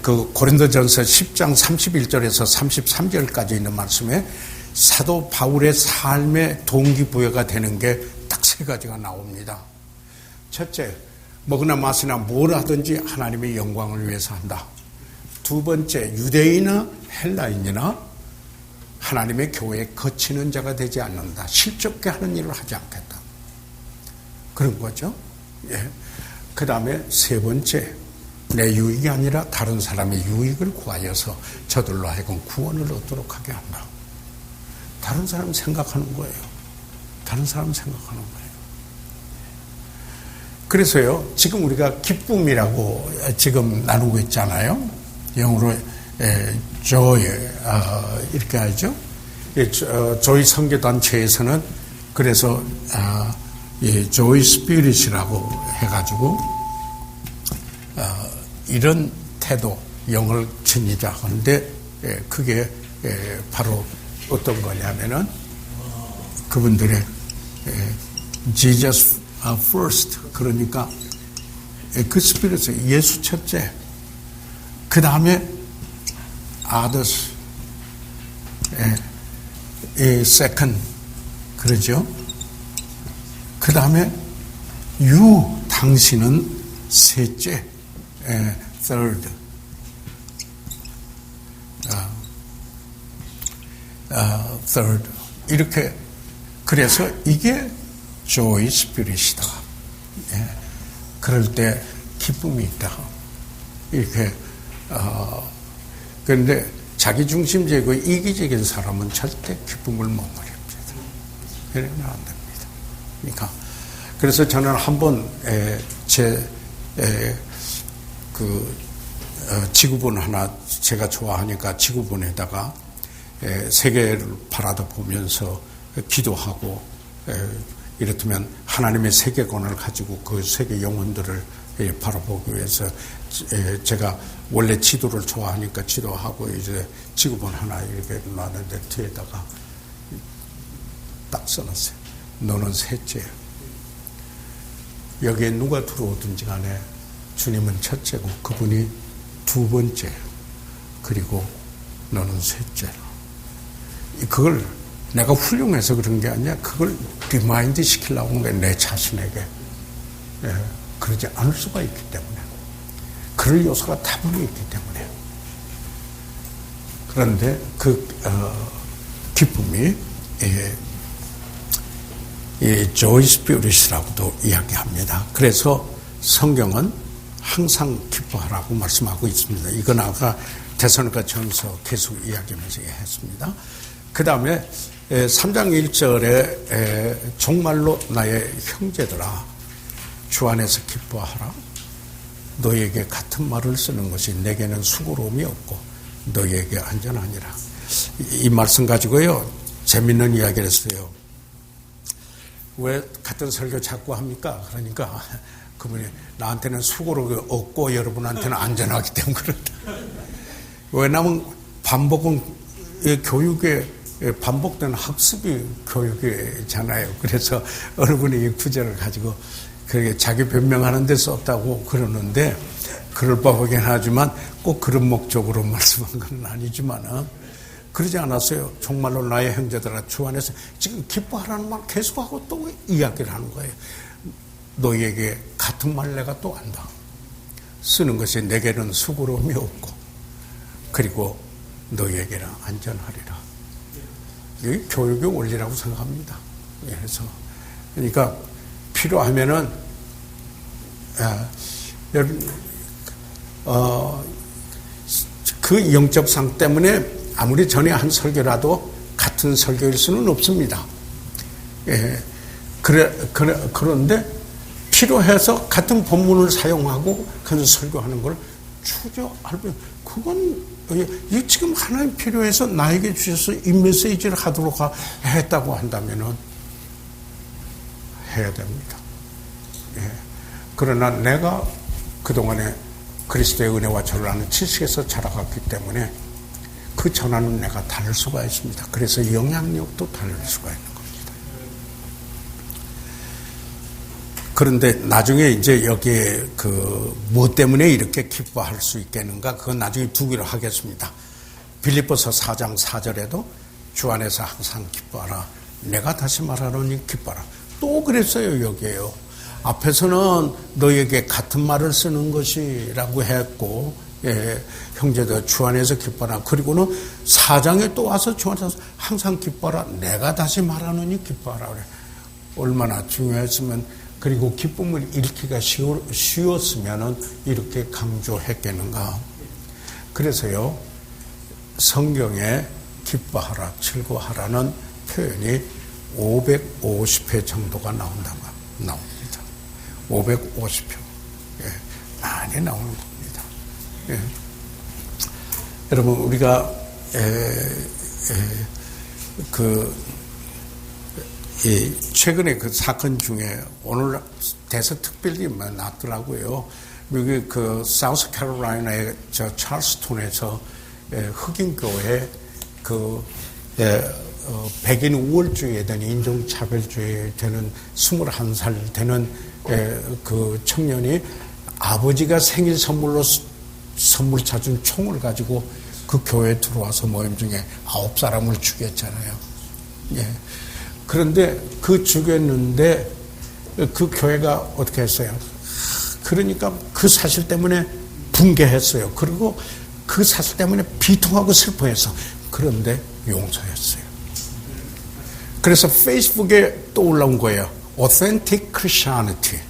그 고린도전서 10장 31절에서 33절까지 있는 말씀에 사도 바울의 삶의 동기부여가 되는 게 딱 3가지가 나옵니다. 첫째, 먹으나 마시나 뭘 하든지 하나님의 영광을 위해서 한다. 두 번째, 유대인이나 헬라인이나 하나님의 교회에 거치는 자가 되지 않는다. 실족게 하는 일을 하지 않겠다. 그런 거죠. 예. 그 다음에 3번째, 내 유익이 아니라 다른 사람의 유익을 구하여서 저들로 하여금 구원을 얻도록 하게 한다. 다른 사람 생각하는 거예요. 다른 사람 생각하는 거예요. 그래서요, 지금 우리가 기쁨이라고 지금 나누고 있잖아요. 영어로 joy 이렇게 하죠. 조이 선교단체에서는 그래서 joy spirit이라고 해가지고 이런 태도, 영을 지니자 하는데 그게 바로 어떤 거냐면은 그분들의 Jesus first, 그러니까 그 스피릿은 예수 첫째, 그 다음에 others second, 그러죠. 그 다음에 you, 당신은 셋째, third, third, 이렇게. 그래서 이게 joy spirit이다. 그럴 때 기쁨이 있다. 이렇게. 그런데 자기중심적이고 이기적인 사람은 절대 기쁨을 못 누립니다. 그러면 안 됩니다. 그러니까 그래서 저는 한번 지구본 하나 제가 좋아하니까 지구본에다가 세계를 바라다 보면서 기도하고 이렇다면 하나님의 세계관을 가지고 그 세계 영혼들을 바라보기 위해서 제가 원래 지도를 좋아하니까 지도하고 이제 지구본 하나 이렇게 놨는데 뒤에다가 딱 써놨어요. 너는 셋째야. 여기에 누가 들어오든지 간에 주님은 첫째고 그분이 두 번째예요. 그리고 너는 셋째라. 그걸 내가 훌륭해서 그런 게 아니라 그걸 리마인드 시키려고 한 거예요. 내 자신에게. 그러지 않을 수가 있기 때문에. 그럴 요소가 다분히 있기 때문에. 그런데 그 기쁨이 joy spirit이라고도 이야기합니다. 그래서 성경은 항상 기뻐하라고 말씀하고 있습니다. 이건 아까 데살로니가 전서 계속 이야기하면서 했습니다. 그 다음에 3장 1절에 정말로 나의 형제들아 주 안에서 기뻐하라. 너에게 같은 말을 쓰는 것이 내게는 수고로움이 없고 너에게 안전하니라. 이 말씀 가지고요 재밌는 이야기를 했어요. 왜 같은 설교 자꾸 합니까? 그러니까 그분이 나한테는 수고로움이 없고 여러분한테는 안전하기 때문에 그렇다. 왜냐하면 반복은 교육의 반복된 학습이 교육이잖아요. 그래서 어느 분이 이 구절을 가지고 그렇게 자기 변명하는 데 썼다고 그러는데 그럴 법하긴 하지만 꼭 그런 목적으로 말씀한 건 아니지만 그러지 않았어요. 정말로 나의 형제들아 주 안에서 지금 기뻐하라는 말 계속하고 또 이야기를 하는 거예요. 너희에게 같은 말 내가 또 한다. 쓰는 것이 내게는 수고로움이 없고 그리고 너희에게는 안전하리라. 이게 교육의 원리라고 생각합니다. 그래서 그러니까 필요하면은 그 영적상 때문에 아무리 전에 한 설교라도 같은 설교일 수는 없습니다. 그런데 필요해서 같은 본문을 사용하고 그런 설교하는 걸 추조하면 그건 지금 하나님 필요해서 나에게 주셔서 이 메시지를 하도록 했다고 한다면은 해야 됩니다. 그러나 내가 그동안에 그리스도의 은혜와 저를 아는 지식에서 자라갔기 때문에 그 전환은 내가 다를 수가 있습니다. 그래서 영향력도 다를 수가 있는 겁니다. 그런데 나중에 이제 여기에 무엇 때문에 이렇게 기뻐할 수 있겠는가? 그건 나중에 두기로 하겠습니다. 빌립보서 4장 4절에도 주 안에서 항상 기뻐하라. 내가 다시 말하노니 기뻐하라. 또 그랬어요, 여기에요. 앞에서는 너에게 같은 말을 쓰는 것이라고 했고, 예, 형제들 주 안에서 기뻐하라. 그리고는 4장에 또 와서 주 안에서 항상 기뻐하라. 내가 다시 말하노니 기뻐하라. 그래. 얼마나 중요했으면, 그리고 기쁨을 잃기가 쉬웠으면 이렇게 강조했겠는가. 그래서요, 성경에 기뻐하라, 즐거워하라는 표현이 550회 정도가 나옵니다. 550표. 예, 많이 나오는 겁니다. 예. 여러분, 우리가, 최근에 그 사건 중에 오늘 대서특별히 났더라고요. 미국 사우스캐롤라이나의 찰스톤에서 흑인교회 백인 우월주의에 대한 인종차별주의에 되는 21살 되는 그 청년이 아버지가 생일 선물로 선물 찾은 총을 가지고 그 교회에 들어와서 모임 중에 9사람을 죽였잖아요. 예. 그런데 그 죽였는데 그 교회가 어떻게 했어요? 그러니까 그 사실 때문에 붕괴했어요. 그리고 그 사실 때문에 비통하고 슬퍼해서. 그런데 용서했어요. 그래서 페이스북에 또 올라온 거예요. Authentic Christianity.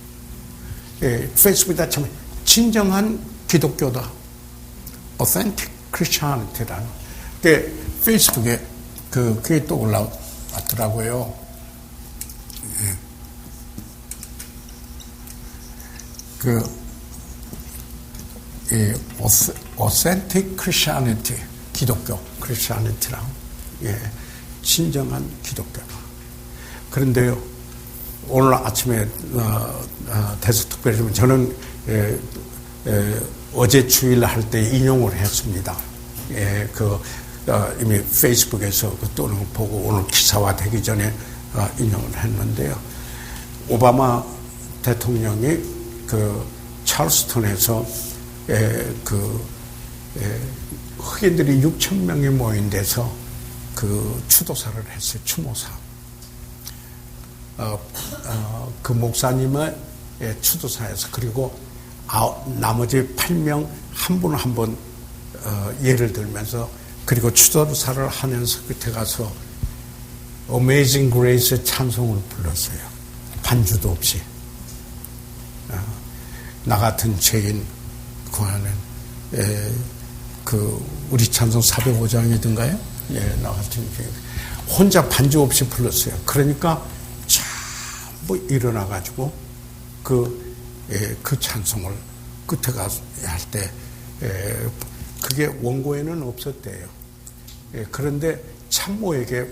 예, 페이스북에다 참 진정한 기독교다. Authentic Christianity라는. 근데 페이스북에 그게 또 올라왔더라고요. 예. Authentic Christianity. 기독교. Christianity랑. 예. 진정한 기독교다. 그런데요, 오늘 아침에 대서특별히 저는 어제 주일 할 때 인용을 했습니다. 예, 이미 페이스북에서 또 보고 오늘 기사화되기 전에 인용을 했는데요. 오바마 대통령이 찰스턴에서 흑인들이 6,000명이 모인 데서 추도사를 했어요. 추모사. 그 목사님의 추도사에서, 그리고 나머지 8명 한 분 한 분 예를 들면서, 그리고 추도사를 하면서 끝에 가서 Amazing Grace 찬송을 불렀어요. 반주도 없이. 나 같은 죄인 구하는 우리 찬송 405장이든가요? 예, 나 같은 죄인. 혼자 반주 없이 불렀어요. 그러니까 전부 일어나가지고 그 찬송을 끝에 가서 할 때, 그게 원고에는 없었대요. 그런데 참모에게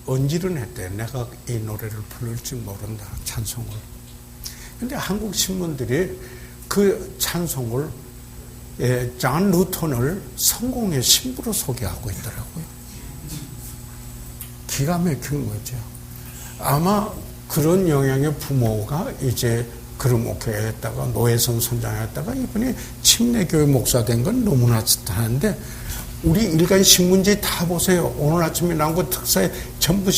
언질은 했대요. 내가 이 노래를 부를 줄 모른다, 찬송을. 근데 한국 신문들이 그 찬송을, 존 루턴을 성공의 신부로 소개하고 있더라고요. 기가 막힌 거죠. 아마 그런 영향의 부모가 이제 그런 목회했다가 노회선 선장했다가 이번에 침례교회 목사 된 건 너무나 스타한데, 우리 일간 신문지 다 보세요. 오늘 아침에 나온 거 특사에 전부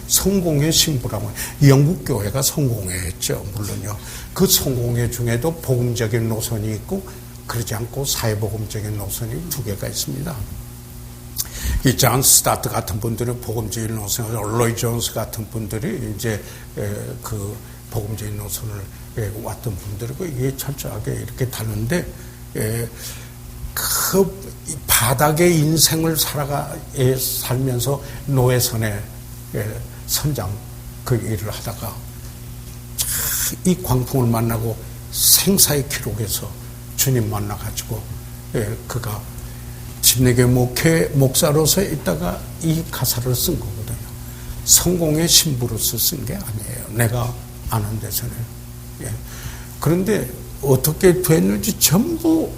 성공의 신부라고. 영국 교회가 성공회였죠, 물론요. 그 성공회 중에도 복음적인 노선이 있고 그러지 않고 사회복음적인 노선이 두 개가 있습니다. 이 존 스타트 같은 분들은 복음적인 노선, 로이 존스 같은 분들이 이제 그 복음적인 노선을 왔던 분들이고, 이게 철저하게 이렇게 다른데, 그 바닥의 인생을 살면서 노예선의 선장 그 일을 하다가 이 광풍을 만나고 생사의 기록에서 주님 만나가지고 그가 침례교회 목사로서 있다가 이 가사를 쓴 거거든요. 성공의 신부로서 쓴 게 아니에요. 내가 아는 데서는. 그런데 어떻게 됐는지 전부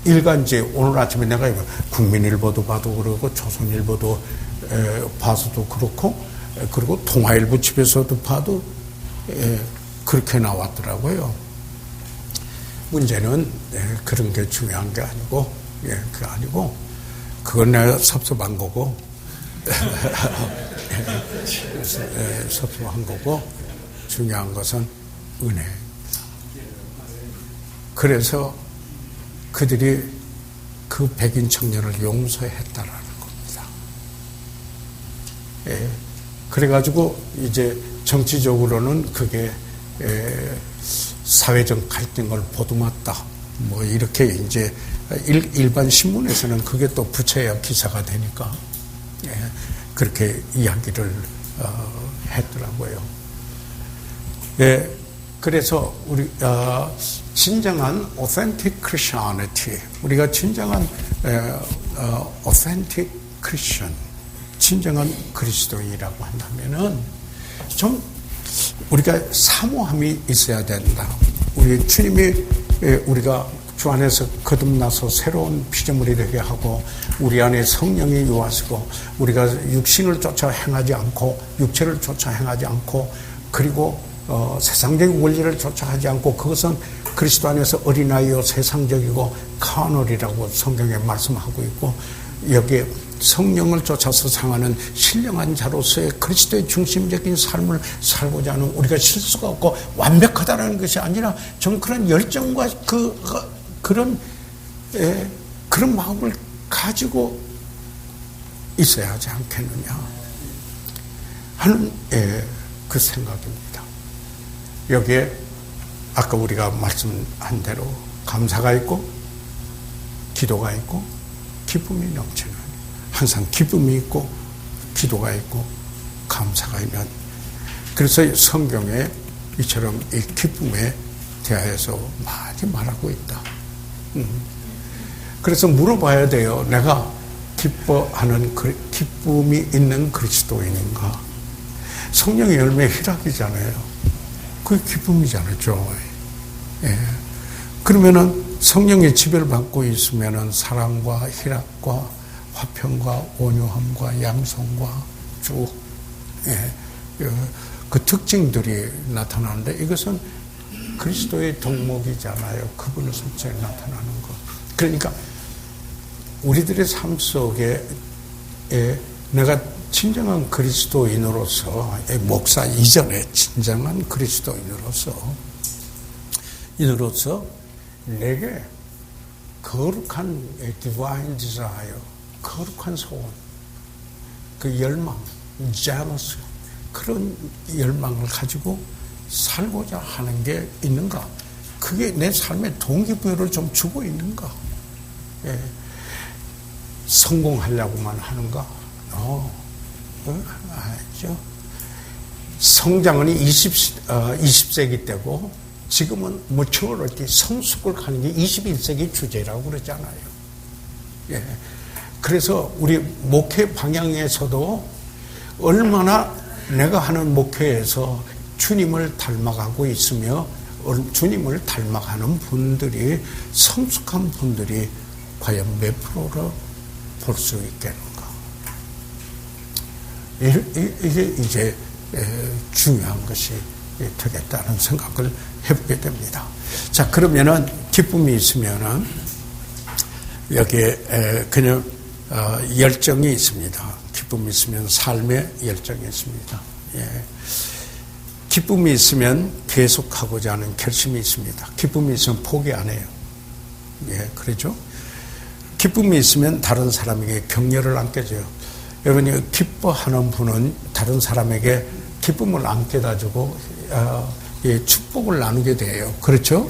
일간지 오늘 아침에 내가 이거 국민일보도 봐도 그러고 조선일보도 봐서도 그렇고 그리고 동아일보 집에서도 봐도 그렇게 나왔더라고요. 문제는 그런 게 중요한 게 아니고 그게 아니고 그건 내가 섭섭한 거고 섭섭한 거고 중요한 것은 은혜. 그래서 그들이 그 백인 청년을 용서했다라는 겁니다. 그래가지고 이제 정치적으로는 그게 사회적 갈등을 보듬었다. 뭐 이렇게 이제 일반 신문에서는 그게 또 붙여야 기사가 되니까 그렇게 이야기를 했더라고요. 그래서 우리 진정한 authentic Christianity, 우리가 진정한 authentic Christian, 진정한 그리스도인이라고 한다면은 좀 우리가 사모함이 있어야 된다. 우리 주님이 우리가 주 안에서 거듭나서 새로운 피조물이 되게 하고 우리 안에 성령이 요하시고 우리가 육신을 쫓아 행하지 않고 육체를 쫓아 행하지 않고 그리고 세상적인 원리를 쫓아하지 않고 그것은 그리스도 안에서 어린아이요 세상적이고 카널이라고 성경에 말씀하고 있고 여기에 성령을 쫓아서 상하는 신령한 자로서의 그리스도의 중심적인 삶을 살고자 하는 우리가 실수가 없고 완벽하다는 것이 아니라 좀 그런 열정과 그런 마음을 가지고 있어야 하지 않겠느냐 하는 그 생각입니다. 여기에 아까 우리가 말씀한 대로 감사가 있고 기도가 있고 기쁨이 넘치는 항상 기쁨이 있고 기도가 있고 감사가 있는 그래서 성경에 이처럼 이 기쁨에 대하여서 많이 말하고 있다. 그래서 물어봐야 돼요. 내가 기뻐하는 기쁨이 있는 그리스도인인가? 성령의 열매 희락이잖아요. 그게 기쁨이잖아요. 그러면은 성령의 지배를 받고 있으면은 사랑과 희락과 화평과 온유함과 양성과 쭉 그 특징들이 나타나는데 이것은 그리스도의 덕목이잖아요. 그분의 속성에 나타나는 것. 그러니까 우리들의 삶 속에 내가 진정한 그리스도인으로서 목사 이전에 진정한 그리스도인으로서 내게 거룩한 divine desire, 거룩한 소원, 그 열망, jealous, 그런 열망을 가지고 살고자 하는 게 있는가? 그게 내 삶의 동기부여를 좀 주고 있는가? 성공하려고만 하는가? 아니죠. 성장은 20세기 때고 지금은 maturity, 성숙을 가는 게 21세기 주제라고 그러잖아요. 그래서 우리 목회 방향에서도 얼마나 내가 하는 목회에서 주님을 닮아가고 있으며 주님을 닮아가는 분들이 성숙한 분들이 과연 몇 프로를 볼 수 있겠는가? 이게 이제 중요한 것이 되겠다는 생각을 해보게 됩니다. 자, 그러면은 기쁨이 있으면은 여기에 그냥 열정이 있습니다. 기쁨이 있으면 삶의 열정이 있습니다. 기쁨이 있으면 계속하고자 하는 결심이 있습니다. 기쁨이 있으면 포기 안 해요. 그렇죠? 기쁨이 있으면 다른 사람에게 격려를 안겨줘요. 여러분이 기뻐하는 분은 다른 사람에게 기쁨을 안겨다주고 축복을 나누게 돼요. 그렇죠?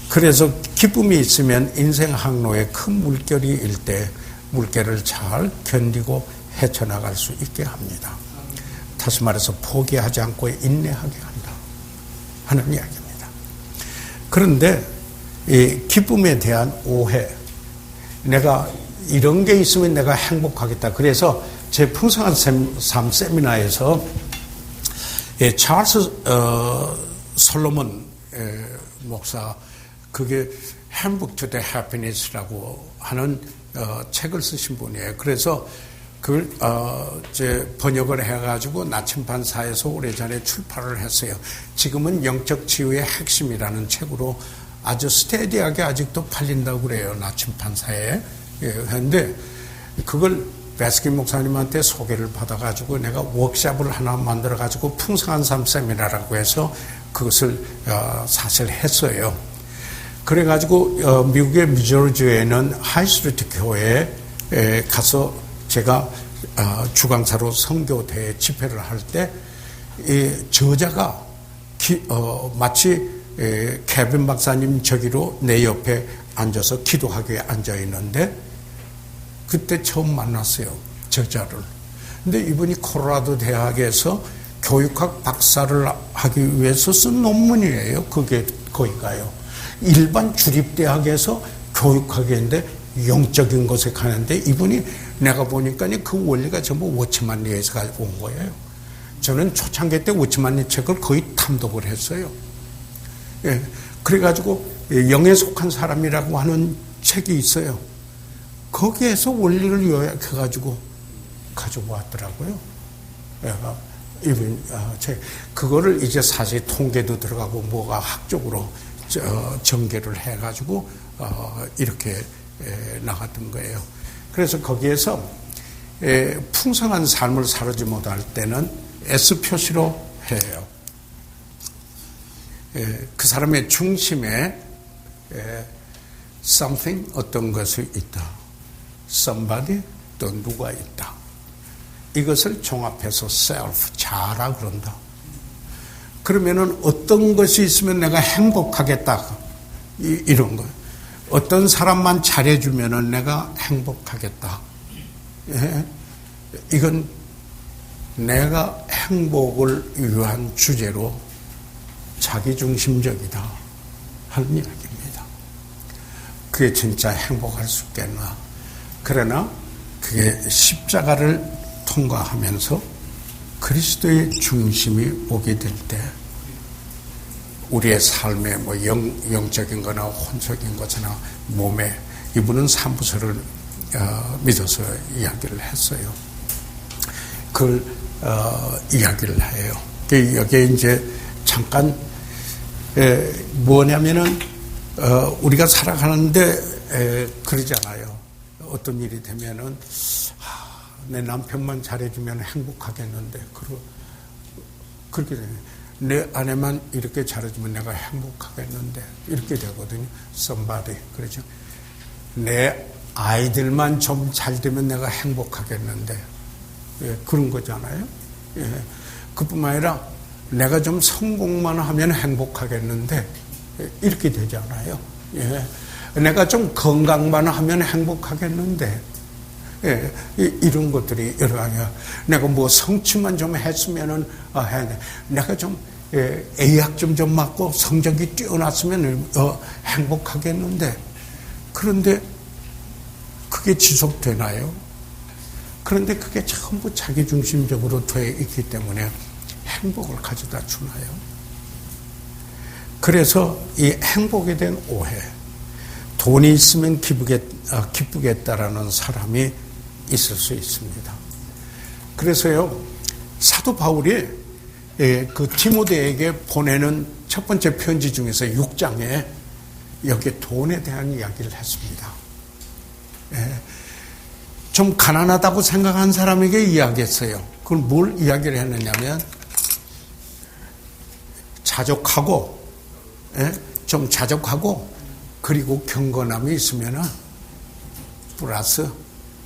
그래서 기쁨이 있으면 인생 항로에 큰 물결이 일 때 물결을 잘 견디고 헤쳐나갈 수 있게 합니다. 다시 말해서 포기하지 않고 인내하게 한다 하는 이야기입니다. 그런데 이 기쁨에 대한 오해, 내가 이런 게 있으면 내가 행복하겠다. 그래서 제 풍성한 삶 세미나에서 찰스 솔로몬 목사 그게 Handbook to the Happiness라고 하는 책을 쓰신 분이에요. 그래서 그걸 이제 번역을 해가지고 나침반사에서 오래전에 출판을 했어요. 지금은 영적 치유의 핵심이라는 책으로 아주 스테디하게 아직도 팔린다고 그래요. 나침반사에. 그런데 그걸 베스킨 목사님한테 소개를 받아가지고 내가 워크숍을 하나 만들어가지고 풍성한 삶 세미나라고 해서 그것을 사실 했어요. 그래가지고 미국의 미주리주에 있는 하이스트리트 교회에 가서 제가 주강사로 선교대회 집회를 할 때 이 저자가 마치 케빈 박사님 저기로 내 옆에 앉아서 기도하기에 앉아 있는데 그때 처음 만났어요. 저자를. 근데 이분이 콜로라도 대학에서 교육학 박사를 하기 위해서 쓴 논문이에요. 그게 거기가요. 일반 주립대학에서 교육학인데 영적인 것에 가는데 이분이 내가 보니까 그 원리가 전부 워치만리에서 가지고 온 거예요. 저는 초창기 때 워치만리 책을 거의 탐독을 했어요. 예. 그래가지고 영에 속한 사람이라고 하는 책이 있어요. 거기에서 원리를 요약해가지고 가지고 왔더라고요. 그거를 이제 사실 통계도 들어가고 뭐가 학적으로 전개를 해가지고 이렇게 나갔던 거예요. 그래서 거기에서 풍성한 삶을 살지 못할 때는 S 표시로 해요. 그 사람의 중심에 something 어떤 것이 있다. somebody 또 누가 있다. 이것을 종합해서 self 자라 그런다. 그러면은 어떤 것이 있으면 내가 행복하겠다. 이런 거예요. 어떤 사람만 잘해주면은 내가 행복하겠다. 예? 이건 내가 행복을 위한 주제로 자기중심적이다 하는 이야기입니다. 그게 진짜 행복할 수 있겠나. 그러나 그게 십자가를 통과하면서 그리스도의 중심이 오게 될 때 우리의 삶에 뭐 영적인 거나 혼적인 것이나 몸에 이분은 삼부서를 믿어서 이야기를 했어요. 그걸 이야기를 해요. 여기에 이제 잠깐 뭐냐면은 우리가 살아가는데 그러잖아요. 어떤 일이 되면은 내 남편만 잘해주면 행복하겠는데 그렇게 되네. 내 아내만 이렇게 잘해주면 내가 행복하겠는데 이렇게 되거든요. somebody 그렇죠. 내 아이들만 좀 잘 되면 내가 행복하겠는데 그런 거잖아요. 그뿐만 아니라 내가 좀 성공만 하면 행복하겠는데 이렇게 되잖아요. 내가 좀 건강만 하면 행복하겠는데 이런 것들이 여러 가지야. 내가 뭐 성취만 좀 했으면은 해야 돼. 내가 좀 A학점 좀 맞고 성적이 뛰어났으면 행복하겠는데 그런데 그게 지속되나요? 그런데 그게 전부 자기중심적으로 돼 있기 때문에 행복을 가져다 주나요? 그래서 이 행복에 대한 오해, 돈이 있으면 기쁘겠다라는 사람이 있을 수 있습니다. 그래서요, 사도 바울이 그 디모데에게 보내는 첫 번째 편지 중에서 6장에 여기에 돈에 대한 이야기를 했습니다. 좀 가난하다고 생각한 사람에게 이야기했어요. 그걸 뭘 이야기를 했느냐면 자족하고 좀 자족하고 그리고 경건함이 있으면 플러스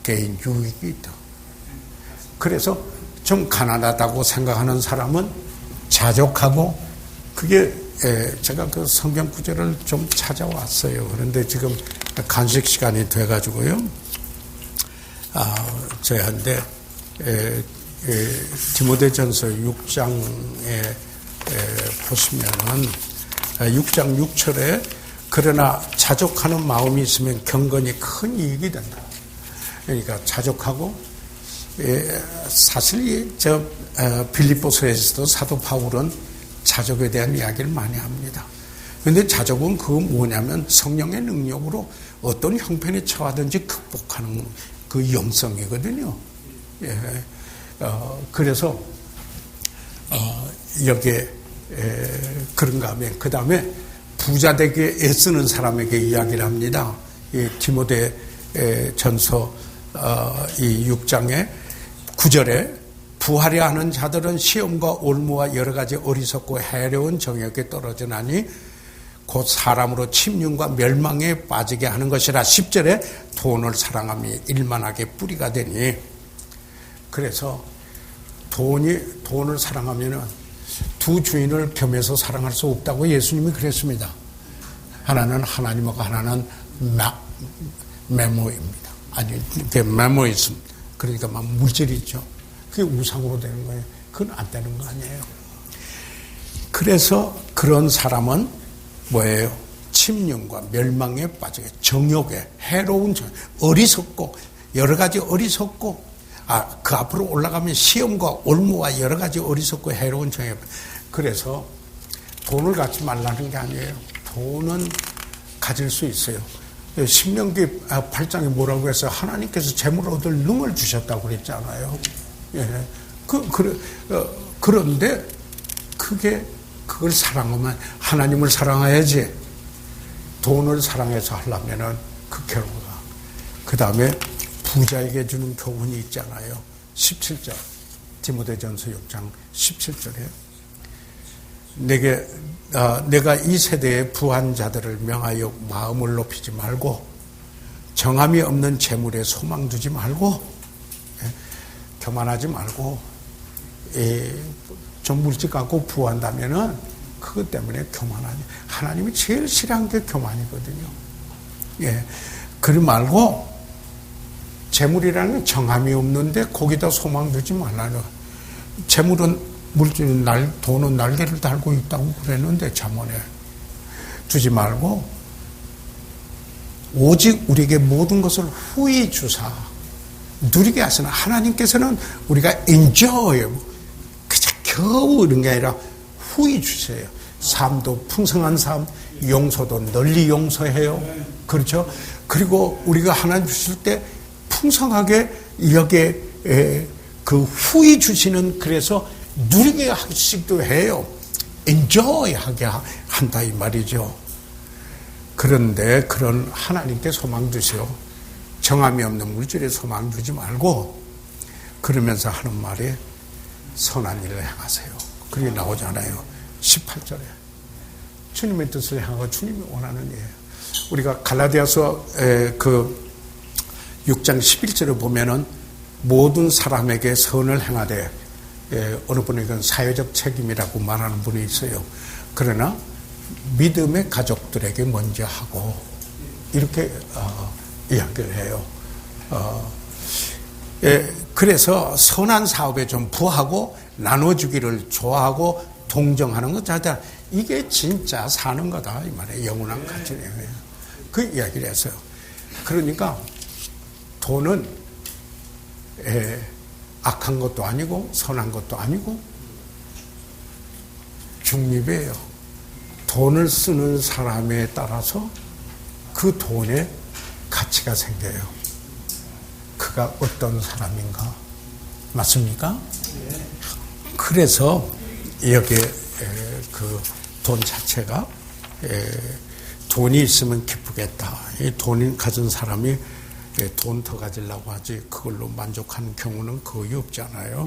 개인 유익이 있다. 그래서 좀 가난하다고 생각하는 사람은 자족하고 그게 제가 그 성경 구절을 좀 찾아왔어요. 그런데 지금 간식 시간이 돼가지고요. 저한테 디모데전서 6장에 보시면은 6장 6절에 그러나 자족하는 마음이 있으면 경건이 큰 이익이 된다. 그러니까 자족하고 사실 저 빌립보서에서도 사도 바울은 자족에 대한 이야기를 많이 합니다. 그런데 자족은 그거 뭐냐면 성령의 능력으로 어떤 형편에 처하든지 극복하는 그 영성이거든요. 예. 그래서 여기에 그런가 하면 그 다음에 부자 되게 애쓰는 사람에게 이야기를 합니다. 이 디모데 전서 이 6장의 9절에 부하려 하는 자들은 시험과 올무와 여러 가지 어리석고 해로운 정욕에 떨어지나니 곧 사람으로 침륜과 멸망에 빠지게 하는 것이라. 10절에 돈을 사랑함이 일만하게 뿌리가 되니. 그래서 돈을 사랑하면은 두 주인을 겸해서 사랑할 수 없다고 예수님이 그랬습니다. 하나는 하나님하고 하나는 메모입니다. 아니, 메모이즘. 그러니까 막 물질이죠. 그게 우상으로 되는 거예요. 그건 안 되는 거 아니에요. 그래서 그런 사람은 뭐예요? 침륜과 멸망에 빠지게, 정욕에, 해로운 정욕, 어리석고, 여러 가지 어리석고, 그 앞으로 올라가면 시험과 올무와 여러 가지 어리석고 해로운 정욕. 그래서 돈을 갖지 말라는 게 아니에요. 돈은 가질 수 있어요. 신명기 8장에 뭐라고 했어요? 하나님께서 재물을 얻을 능을 주셨다고 그랬잖아요. 예. 그런데 그걸 사랑하면 하나님을 사랑해야지. 돈을 사랑해서 하려면은 그 결과가. 그 다음에 부자에게 주는 교훈이 있잖아요. 17절. 디모데전서 6장 17절에 내가 이 세대의 부한 자들을 명하여 마음을 높이지 말고 정함이 없는 재물에 소망 두지 말고 교만하지 말고 좀 물질 갖고 부한다면은 그것 때문에 교만하니. 하나님이 제일 싫어하는 게 교만이거든요. 예, 그러지 말고 재물이라는 건 정함이 없는데 거기다 소망 두지 말라요. 재물은 물질은 돈은 날개를 달고 있다고 그랬는데 잠언에 주지 말고 오직 우리에게 모든 것을 후히 주사 누리게 하시나. 하나님께서는 우리가 enjoy 그저 겨우 이런 게 아니라 후히 주세요. 삶도 풍성한 삶, 용서도 널리 용서해요. 그렇죠? 그리고 우리가 하나님 주실 때 풍성하게 여기에 그 후히 주시는, 그래서 누리게 하시기도 해요. enjoy 하게 한다 이 말이죠. 그런데 그런 하나님께 소망 두시오. 정함이 없는 물질에 소망 두지 말고 그러면서 하는 말이 선한 일을 행하세요. 그게 나오잖아요. 18절에 주님의 뜻을 행하고 주님이 원하는 일. 우리가 갈라디아서 그 6장 11절에 보면은 모든 사람에게 선을 행하되, 어느 분에게는 사회적 책임이라고 말하는 분이 있어요. 그러나 믿음의 가족들에게 먼저 하고 이렇게 이야기를 해요. 그래서 선한 사업에 좀 부하고 나눠주기를 좋아하고 동정하는 것 자체, 이게 진짜 사는 거다 이 말이에요. 영원한 가치네요. 그 이야기를 했어요. 그러니까 돈은 악한 것도 아니고 선한 것도 아니고 중립이에요. 돈을 쓰는 사람에 따라서 그 돈에 가치가 생겨요. 그가 어떤 사람인가. 맞습니까? 그래서 여기에 그 돈 자체가 돈이 있으면 기쁘겠다. 이 돈이 가진 사람이 돈 더 가지려고 하지 그걸로 만족하는 경우는 거의 없잖아요.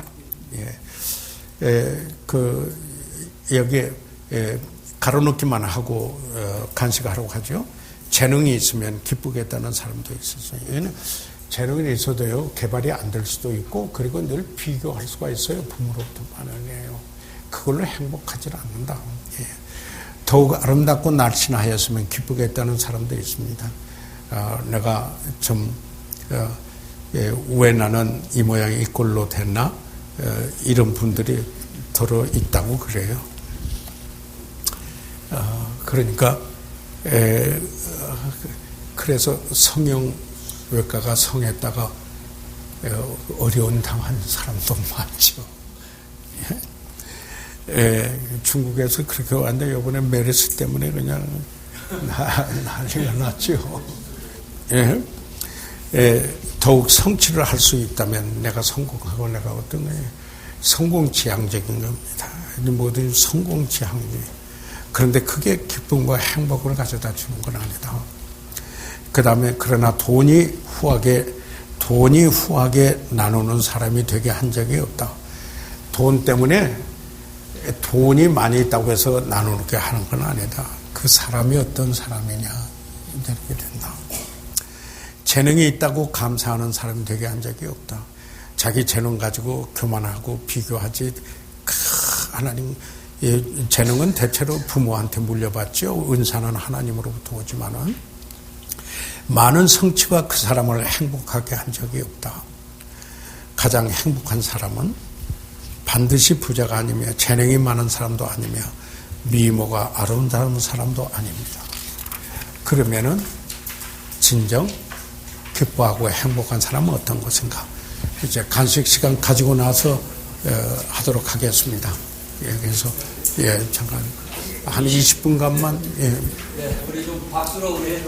여기에 가로놓기만 하고 간식하라고 하죠. 재능이 있으면 기쁘겠다는 사람도 있었어요. 얘는 재능이 있어도요, 개발이 안 될 수도 있고, 그리고 늘 비교할 수가 있어요. 부모로부터 반응이에요. 그걸로 행복하지 않는다. 더욱 아름답고 날씬하였으면 기쁘겠다는 사람도 있습니다. 내가 좀, 왜 나는 이 모양이 이 꼴로 됐나? 이런 분들이 더러 있다고 그래요. 그러니까, 그래서 성형외과가 성했다가 어려운 당한 사람도 많죠. 중국에서 그렇게 왔는데 이번에 메르스 때문에 그냥 난리가 났죠. 더욱 성취를 할 수 있다면 내가 성공하고 내가 어떤 거예요? 성공지향적인 겁니다. 모든 성공지향주의. 그런데 그게 기쁨과 행복을 가져다 주는 건 아니다. 그 다음에 그러나 돈이 후하게 나누는 사람이 되게 한 적이 없다. 돈 때문에 돈이 많이 있다고 해서 나누게 하는 건 아니다. 그 사람이 어떤 사람이냐 이렇게 된다. 재능이 있다고 감사하는 사람이 되게 한 적이 없다. 자기 재능 가지고 교만하고 비교하지. 하나님 재능은 대체로 부모한테 물려받죠. 은사는 하나님으로부터 오지만은 많은 성취가 그 사람을 행복하게 한 적이 없다. 가장 행복한 사람은 반드시 부자가 아니며 재능이 많은 사람도 아니며 미모가 아름다운 사람도 아닙니다. 그러면은 진정 기뻐하고 행복한 사람은 어떤 것인가? 이제 간식 시간 가지고 나서 하도록 하겠습니다. 그래서 잠깐 한 20분간만 우리 좀 박수로 우리